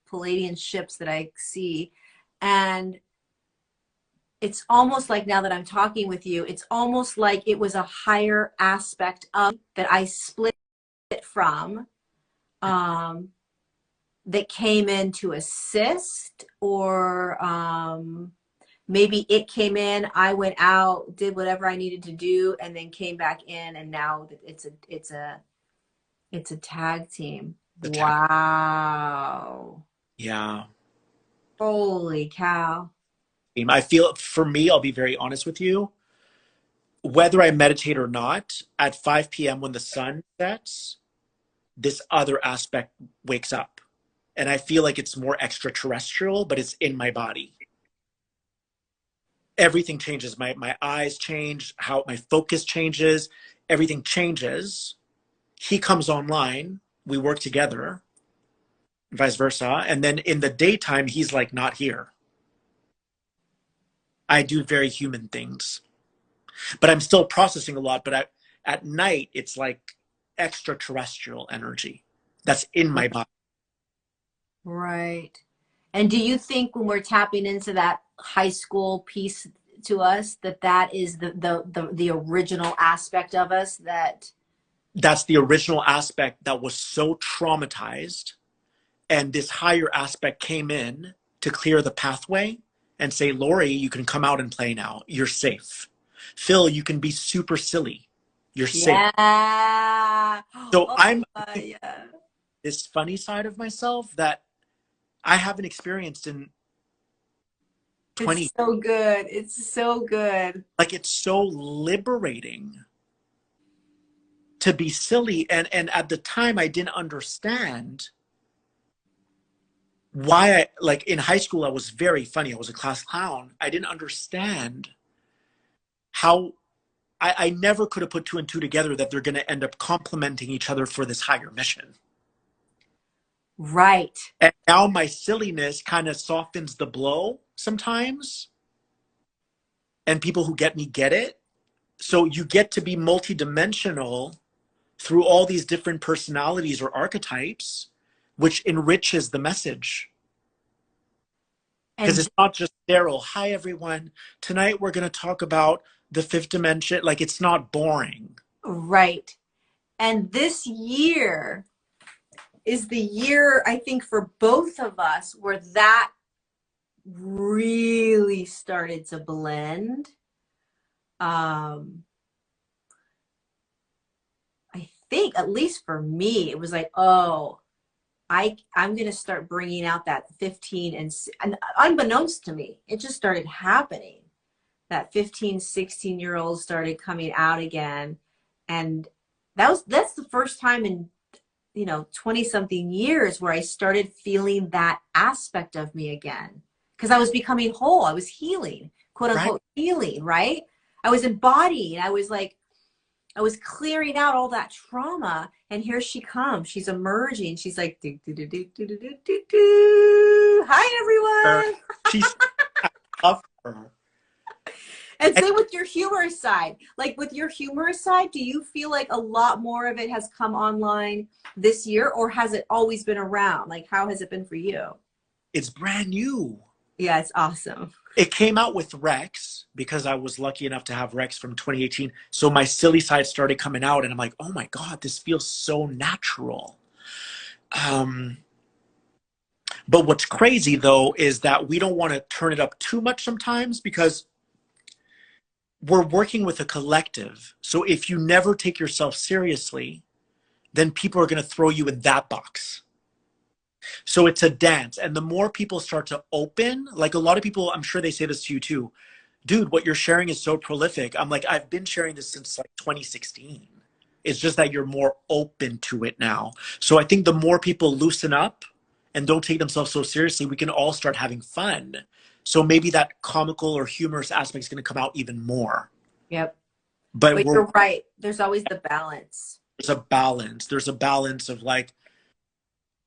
Palladian ships that I see, and it's almost like now that I'm talking with you, it's almost like it was a higher aspect of that I split from, that came in to assist, or maybe it came in, I went out, did whatever I needed to do, and then came back in, and now it's a tag team. The tag. Wow. Yeah. Holy cow. I feel for me, I'll be very honest with you. Whether I meditate or not, at 5 p.m. when the sun sets, this other aspect wakes up. And I feel like it's more extraterrestrial, but it's in my body. Everything changes. My eyes change, how my focus changes, everything changes. He comes online, we work together, vice versa. And then in the daytime, he's like not here. I do very human things, but I'm still processing a lot. But at night, it's like extraterrestrial energy that's in my body. Right. And do you think when we're tapping into that high school piece to us, that is the original aspect of us that That's the original aspect that was so traumatized. And this higher aspect came in to clear the pathway and say, Lori, you can come out and play now. You're safe. Phil, you can be super silly. You're safe. Yeah. So Oh, I'm yeah. this funny side of myself that I haven't experienced in 20. It's so good. It's so good. Like it's so liberating to be silly. And at the time I didn't understand why I, like in high school I was very funny. I was a class clown. I didn't understand how I never could have put two and two together that they're gonna end up complementing each other for this higher mission. Right. And now my silliness kind of softens the blow sometimes. And people who get me get it. So you get to be multidimensional through all these different personalities or archetypes, which enriches the message. Because And it's not just sterile. Hi, everyone. Tonight we're going to talk about the fifth dimension. Like, it's not boring. right. And this year is the year, I think, for both of us where that really started to blend. I think, at least for me, it was like, oh, I'm going to start bringing out that 15 and unbeknownst to me, it just started happening. That 15, 16-year-olds started coming out again. And that's the first time in, 20 something years where I started feeling that aspect of me again. Because I was becoming whole. I was healing, quote Right? unquote healing, right? I was embodying. I was clearing out all that trauma, and here she comes. She's emerging. She's like, do, do, do, do, do, do, do, do, do. Hi, everyone. She's, I love her. And And same with your humorous side. Like with your humorous side, do you feel like a lot more of it has come online this year, or has it always been around? Like, how has it been for you? it's brand new. Yeah, it's awesome. It came out with Rex because I was lucky enough to have Rex from 2018. So my silly side started coming out, and I'm like, oh my God, this feels so natural. Um, but what's crazy though is that we don't want to turn it up too much sometimes because we're working with a collective. So if you never take yourself seriously, then people are going to throw you in that box. So it's a dance. And the more people start to open, like a lot of people, I'm sure they say this to you too, dude, what you're sharing is so prolific. I'm like, I've been sharing this since like 2016. It's just that you're more open to it now. So I think the more people loosen up and don't take themselves so seriously, we can all start having fun. So maybe that comical or humorous aspect is going to come out even more. Yep. But But we're you're right. There's always the balance. there's a balance. There's a balance of like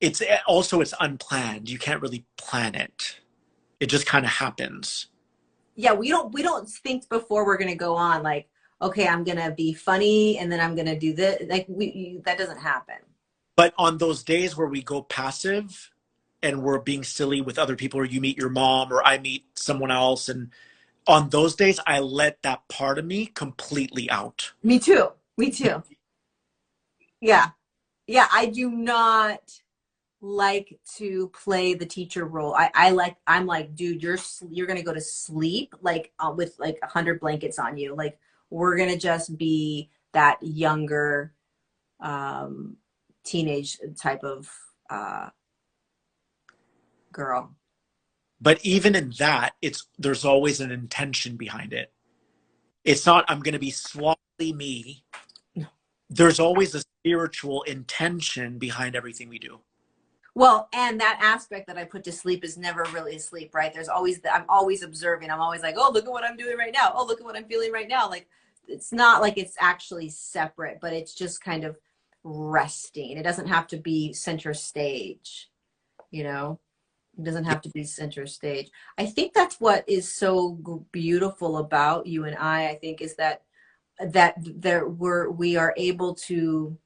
it's also it's unplanned. You can't really plan it. It just kind of happens. Yeah, we don't think before we're gonna go on like, okay, I'm gonna be funny and then I'm gonna do this. Like that doesn't happen. But on those days where we go passive and we're being silly with other people, or you meet your mom or I meet someone else, and on those days I let that part of me completely out. Me too. Me too. Yeah. Yeah, I do not like to play the teacher role. I'm like, dude, you're gonna go to sleep like with like 100 blankets on you. Like we're gonna just be that younger um, teenage type of girl. But even in that, it's there's always an intention behind it. It's not I'm going to be sloppily me. There's always a spiritual intention behind everything we do. Well, and that aspect that I put to sleep is never really asleep, right? I'm always observing. I'm always like, oh, look at what I'm doing right now. Oh, look at what I'm feeling right now. Like, it's not like it's actually separate, but it's just kind of resting. It doesn't have to be center stage, you know? It doesn't have to be center stage. I think that's what is so beautiful about you and I think is that we are able to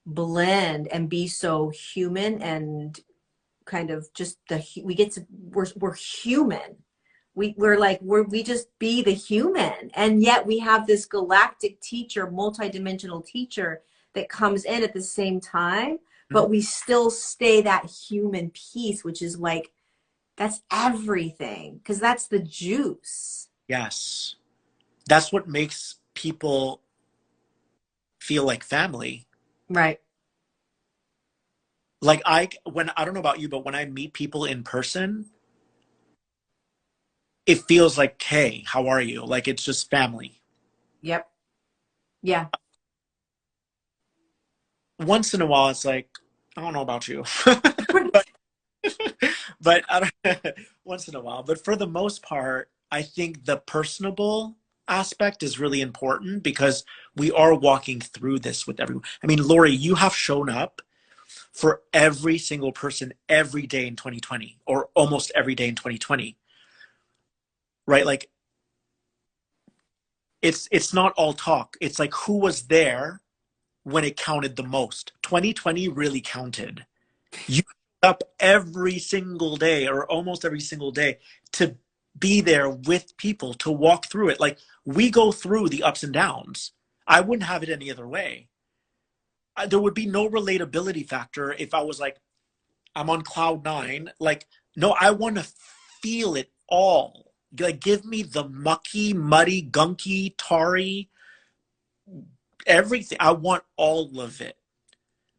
blend and be so human and kind of just we're human. We just be the human, and yet we have this galactic teacher, multidimensional teacher that comes in at the same time, but we still stay that human piece, which is like that's everything, because that's the juice. Yes. That's what makes people feel like family. Right. Like when I don't know about you, but when I meet people in person, it feels like, hey, how are you? Like it's just family. Yep. Yeah. Once in a while, it's like, I don't know about you, but I don't, once in a while. But for the most part, I think the personable aspect is really important because we are walking through this with everyone. I mean, Lori, you have shown up for every single person every day in 2020, or almost every day in 2020, right? Like it's not all talk. It's like who was there when it counted the most. 2020 really counted. You up every single day or almost every single day to be there with people to walk through it. Like we go through the ups and downs. I wouldn't have it any other way. There would be no relatability factor if I was like, I'm on cloud nine. Like, no, I want to feel it all. Like, give me the mucky, muddy, gunky, tarry, everything. I want all of it.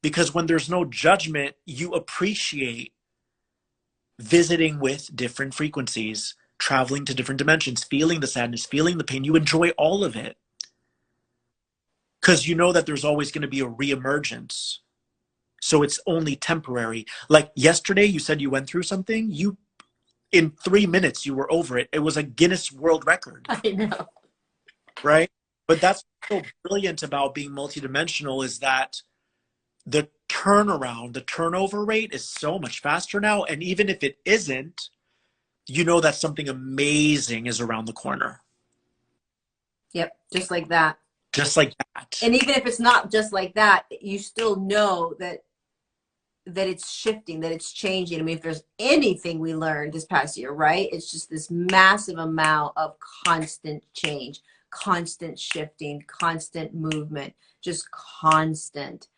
Because when there's no judgment, you appreciate visiting with different frequencies, traveling to different dimensions, feeling the sadness, feeling the pain. You enjoy all of it. Because you know that there's always going to be a reemergence. So it's only temporary. Like yesterday, you said you went through something. You, in 3 minutes, you were over it. It was a Guinness World Record. I know. Right? But that's what's so brilliant about being multidimensional is that the turnaround, the turnover rate is so much faster now. And even if it isn't, you know that something amazing is around the corner. Yep. Just like that. Just like that. And even if it's not just like that, you still know that it's shifting, that it's changing. I mean, if there's anything we learned this past year, right? It's just this massive amount of constant change, constant shifting, constant movement, just constant,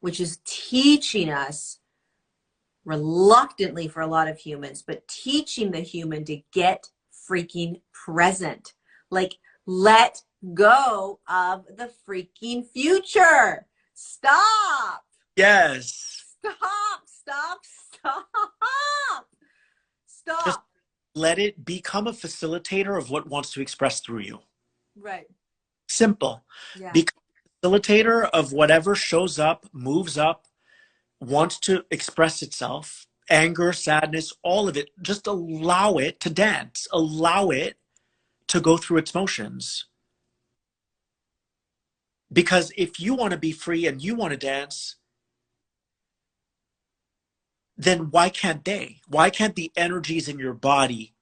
which is teaching us reluctantly for a lot of humans, but teaching the human to get freaking present. Like, let go of the freaking future. Stop. Yes. Stop. Just let it become a facilitator of what wants to express through you. Right. Simple. Yeah. Become a facilitator of whatever shows up, moves up, wants to express itself. Anger, sadness, all of it. Just allow it to dance. Allow it to go through its motions. Because if you want to be free and you want to dance, then why can't they? Why can't the energies in your body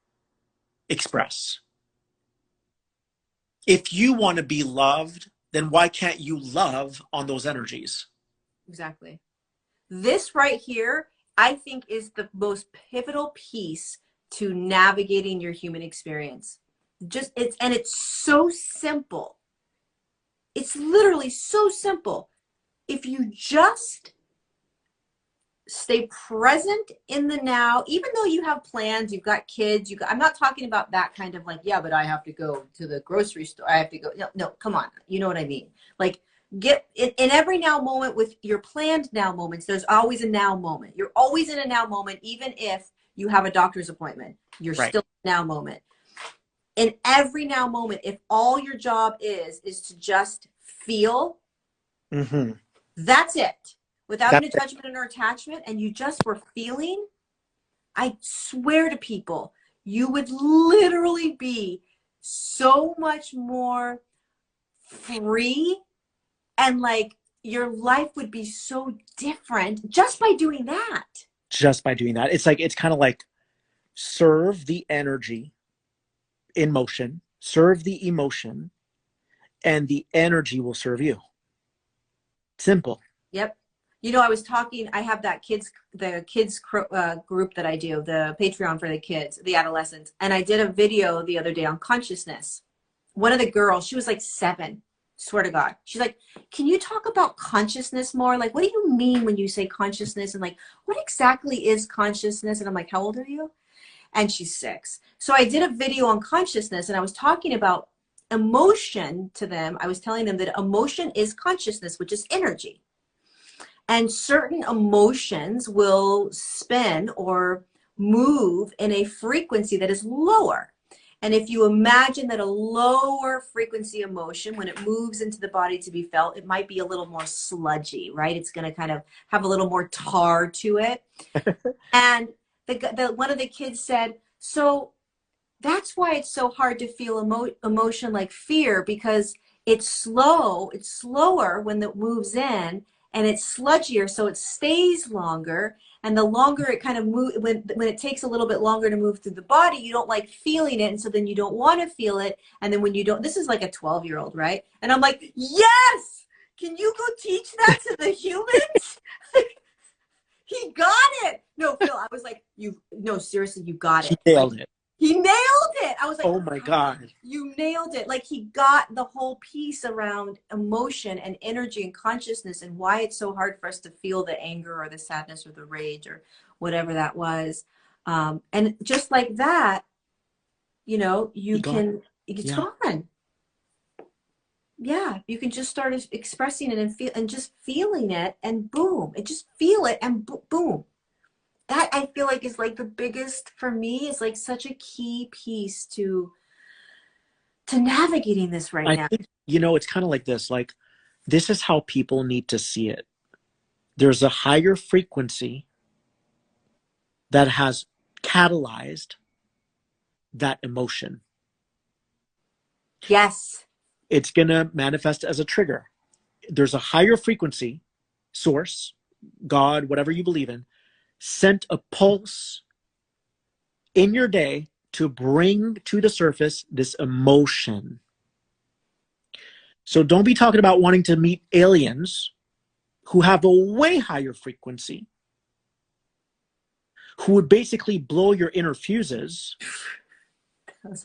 express? If you want to be loved, then why can't you love on those energies? Exactly. This right here, I think, is the most pivotal piece to navigating your human experience. It's so simple. It's literally so simple. If you just stay present in the now, even though you have plans, you've got kids, I'm not talking about that kind of like, yeah, but I have to go to the grocery store. I have to go. No, come on. You know what I mean? Like, get in every now moment with your planned now moments. There's always a now moment. You're always in a now moment, even if you have a doctor's appointment. You're Right. still in a now moment. In every now moment, if all your job is to just feel, that's it. Without any judgment or attachment, and you just were feeling, I swear to people, you would literally be so much more free, and like your life would be so different just by doing that. Just by doing that. It's like, it's kind of like serve the energy in motion, serve the emotion, and the energy will serve you. Simple. Yep. You know, I have that the kids group that I do, the Patreon for the kids, the adolescents. And I did a video the other day on consciousness. One of the girls, she was like 7, swear to God. She's like, can you talk about consciousness more? Like, what do you mean when you say consciousness? And like, what exactly is consciousness? And I'm like, how old are you? And she's 6. So I did a video on consciousness, and I was talking about emotion to them, I was telling them that emotion is consciousness, which is energy. And certain emotions will spin or move in a frequency that is lower. And if you imagine that a lower frequency emotion, when it moves into the body to be felt, it might be a little more sludgy, right? It's going to kind of have a little more tar to it. And one of the kids said, so that's why it's so hard to feel emotion like fear, because it's slower when it moves in, and it's sludgier, so it stays longer. And the longer it kind of move, when it takes a little bit longer to move through the body, you don't like feeling it, and so then you don't want to feel it. And then when you don't, this is like a 12-year-old, right? And I'm like, yes, can you go teach that to the humans? He got it. No, Phil, I was like, no, seriously, you got it. He nailed it. He nailed it. I was like, oh my God. You nailed it. Like, he got the whole piece around emotion and energy and consciousness, and why it's so hard for us to feel the anger or the sadness or the rage or whatever that was. And just like that, it's gone. Yeah, you can just start expressing it and just feeling it, and boom, just feel it, and boom. That, I feel like, is like the biggest, for me, is like such a key piece to navigating this right now. I think, it's kind of like this. Like, this is how people need to see it. There's a higher frequency that has catalyzed that emotion. Yes. It's going to manifest as a trigger. There's a higher frequency source, God, whatever you believe in, sent a pulse in your day to bring to the surface this emotion. So don't be talking about wanting to meet aliens who have a way higher frequency, who would basically blow your inner fuses.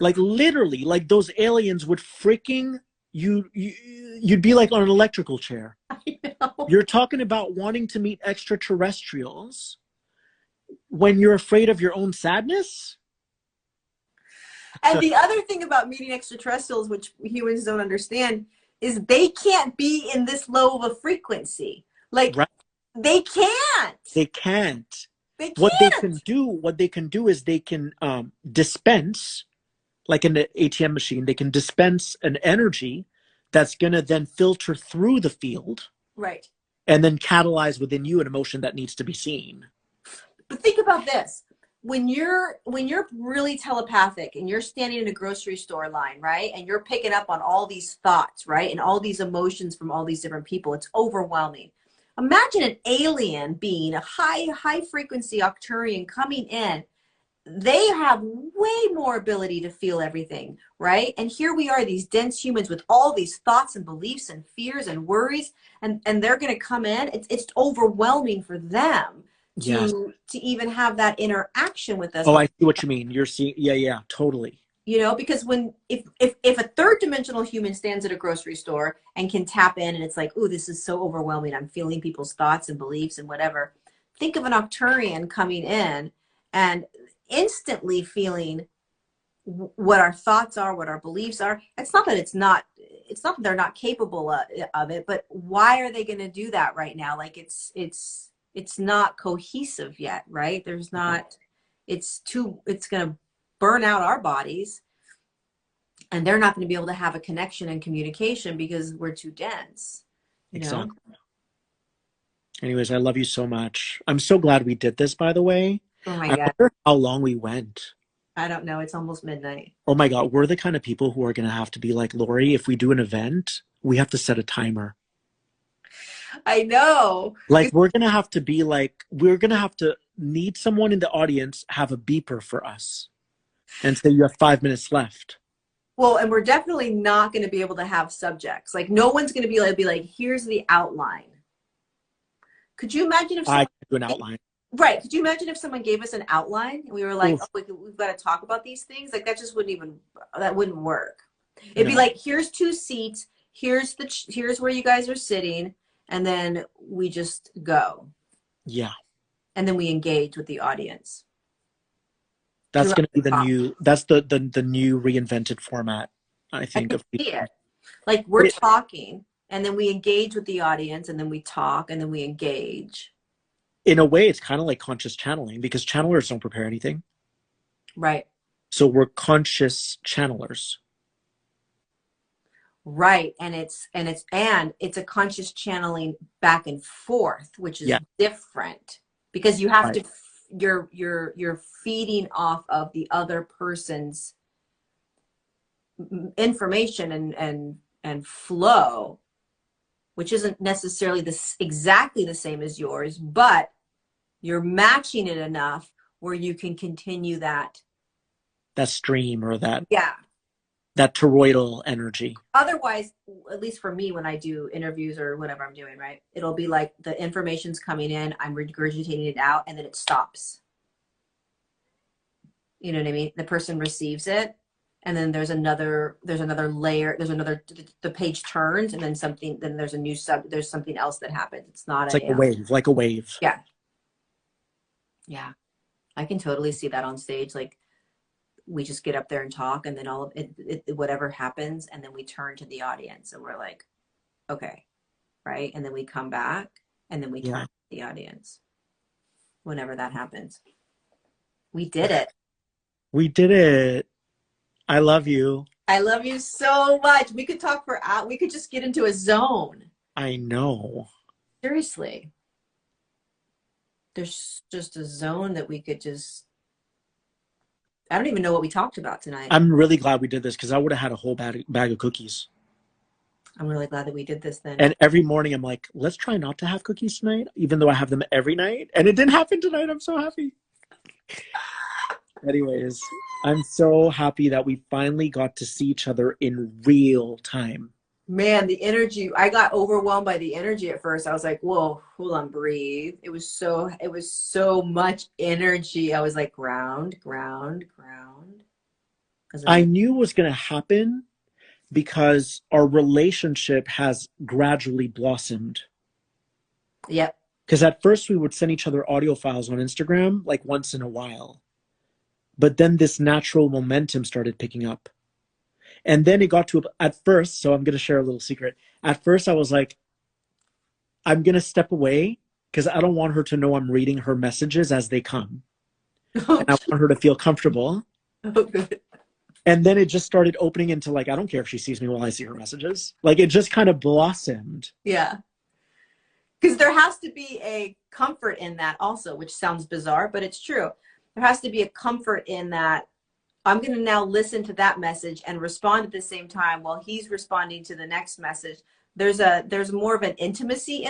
Like, literally, like, those aliens would freaking you'd be like on an electrical chair. I know. You're talking about wanting to meet extraterrestrials when you're afraid of your own sadness. And the other thing about meeting extraterrestrials, which humans don't understand, is they can't be in this low of a frequency. Like, right. They can't. They can't. They can't. What they can do is they can dispense, like in the ATM machine, they can dispense an energy that's going to then filter through the field. Right. And then catalyze within you an emotion that needs to be seen. But think about this. When you're really telepathic and you're standing in a grocery store line, right? And you're picking up on all these thoughts, right? And all these emotions from all these different people, it's overwhelming. Imagine an alien being, a high frequency Arcturian coming in. They have way more ability to feel everything, right? And here we are, these dense humans with all these thoughts and beliefs and fears and worries, and they're going to come in. It's overwhelming for them to even have that interaction with us. Oh, I see what you mean. You're seeing, yeah, totally. Because if a third dimensional human stands at a grocery store and can tap in, and it's like, ooh, this is so overwhelming, I'm feeling people's thoughts and beliefs and whatever. Think of an Arcturian coming in and instantly feeling what our thoughts are, what our beliefs are. It's not that they're not capable of it, but why are they going to do that right now? Like, it's not cohesive yet, right? There's not, it's going to burn out our bodies, and they're not going to be able to have a connection and communication because we're too dense. Exactly. Anyways, I love you so much. I'm so glad we did this, by the way. Oh my God. I wonder how long we went. I don't know. It's almost midnight. Oh my God. We're the kind of people who are going to have to be like, Lori, if we do an event, we have to set a timer. I know. Like, we're going to have to need someone in the audience, have a beeper for us and say you have 5 minutes left. Well, and we're definitely not going to be able to have subjects. Like, no one's going to be able to be like, here's the outline. Could you imagine if I could do an outline? Right. Could you imagine if someone gave us an outline and we were like, oh, we've got to talk about these things? Like, that just wouldn't work. It'd be like, here's 2 seats. Here's where you guys are sitting. And then we just go. Yeah. And then we engage with the audience. That's going to be the new, that's the new reinvented format. I I think, can of see people. it. Like we're It, talking and then we engage with the audience and then we talk and then we engage. in a way, it's kind of like conscious channeling because channelers don't prepare anything. Right. So we're conscious channelers. Right. And it's a conscious channeling back and forth, which is Yeah, different because you have right. to you're feeding off of the other person's information and flow, which isn't necessarily exactly the same as yours, but you're matching it enough where you can continue that. That stream or Yeah. that toroidal energy. Otherwise, at least for me, when I do interviews or whatever I'm doing, right, it'll be like the information's coming in, I'm regurgitating it out, and then it stops. You know what I mean? The person receives it, and then there's another layer, the page turns, and then there's a new there's something else that happens. It's not It's like a wave. yeah, yeah. I can totally see that on stage. Like we just get up there and talk, and then all of whatever happens, and then we turn to the audience, and we're like, okay, right, and then we come back, and then we turn Yeah, to the audience. Whenever that happens, we did it. we did it. I love you. I love you so much. We could talk for hours. We could just get into a zone. I know. Seriously. There's just a zone that we could just, I don't even know what we talked about tonight. I'm really glad we did this because I would have had a whole bag of cookies. I'm really glad that we did this then. And every morning I'm like, let's try not to have cookies tonight, even though I have them every night. And it didn't happen tonight. I'm so happy. Anyways, I'm so happy that we finally got to see each other in real time. Man, the energy, I got overwhelmed by the energy at first. I was like, whoa, hold on, breathe. It was so much energy. I was like, ground, ground, ground. I knew it was going to happen because our relationship has gradually blossomed. Yep. Because at first we would send each other audio files on Instagram like once in a while. But then this natural momentum started picking up. And then it got to, at first, so I'm going to share a little secret. At first I was like, I'm going to step away because I don't want her to know I'm reading her messages as they come. And I want her to feel comfortable. Oh, good. And then it just started opening into like, I don't care if she sees me while I see her messages. Like it just kind of blossomed. Yeah. Because there has to be a comfort in that also, which sounds bizarre, but it's true. There has to be a comfort in that. I'm going to now listen to that message and respond at the same time while he's responding to the next message. There's more of an intimacy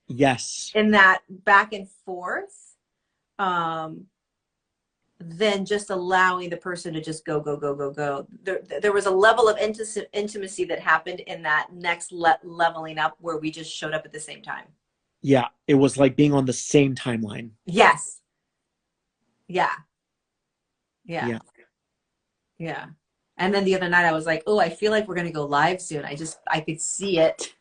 Yes. in that back and forth, than just allowing the person to just go, go, go, go, go. There was a level of intimacy that happened in that next leveling up where we just showed up at the same time. Yeah. It was like being on the same timeline. Yes. Yeah. Yeah. Yeah. Yeah. And then the other night I was like, oh, I feel like we're going to go live soon. I could see it.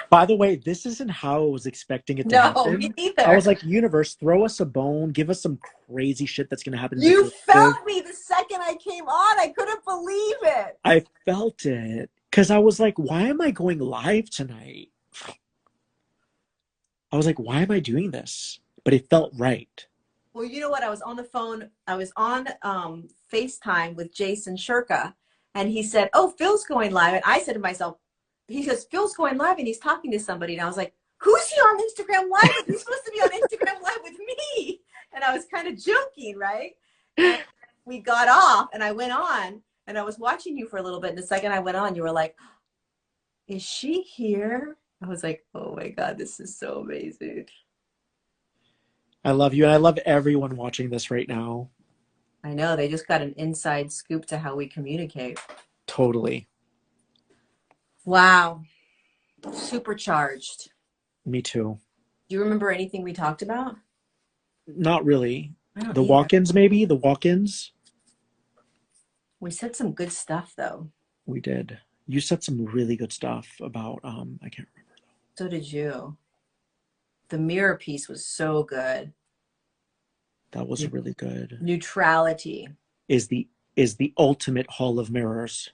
By the way, this isn't how I was expecting it to No, me happen. neither. I was like, universe, throw us a bone, give us some crazy shit that's going to happen. You felt me the second I came on. I couldn't believe it. I felt it because I was like, why am I going live tonight? I was like, why am I doing this? But it felt right. Well, you know what? I was on the phone. I was on FaceTime with Jason Shirka, and he said, oh, Phil's going live. And I said to myself, he says, Phil's going live and he's talking to somebody. And I was like, who's he on Instagram live with? He's supposed to be on Instagram live with me. And I was kind of joking, right? And we got off and I went on and I was watching you for a little bit. And the second I went on, you were like, is she here? I was like, oh my God, this is so amazing. I love you. And I love everyone watching this right now. I know. They just got an inside scoop to how we communicate. Totally. Wow. Supercharged. Me too. Do you remember anything we talked about? Not really. I don't The either. walk-ins, maybe? The walk-ins? We said some good stuff, though. We did. You said some really good stuff about, I can't remember though. So did you. The mirror piece was so good. That was really good. Neutrality. Is the ultimate hall of mirrors.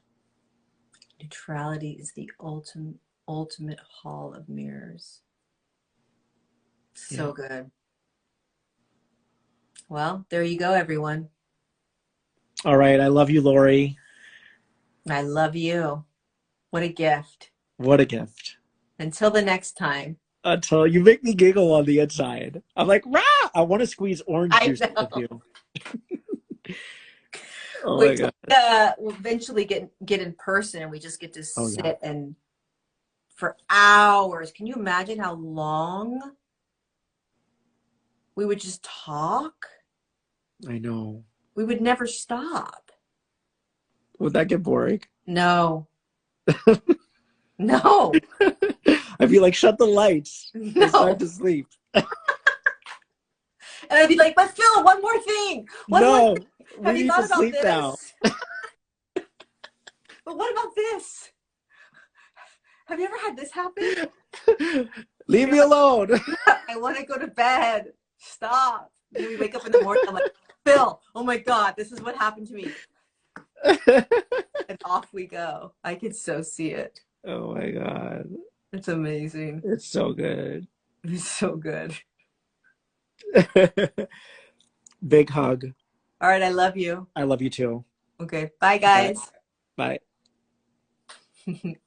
Neutrality is the ultimate hall of mirrors. So Yeah. good. Well, there you go, everyone. All right. I love you, Lori. I love you. What a gift. What a gift. Until the next time. Until you make me giggle on the inside. I'm like, rah! I want to squeeze orange I juice with know. you. Oh my Wait till God. we'll eventually get in person and we just get to Oh yeah. sit and for hours. Can you imagine how long we would just talk? I know. We would never stop. Would that get boring? No. No. I'd be like, shut the lights. It's time No. to sleep. And I'd be like, but Phil, one more thing. One more No, thing. we Have you need to thought about sleep now. this? But what about this? Have you ever had this happen? Leave You're me like, alone. I want to go to bed. Stop. Then we wake up in the morning. I'm like, Phil, oh my God, this is what happened to me. And off we go. I could so see it. Oh my God. It's amazing. It's so good. It's so good. Big hug. All right, I love you. I love you too. Okay, bye, Bye. guys. Bye.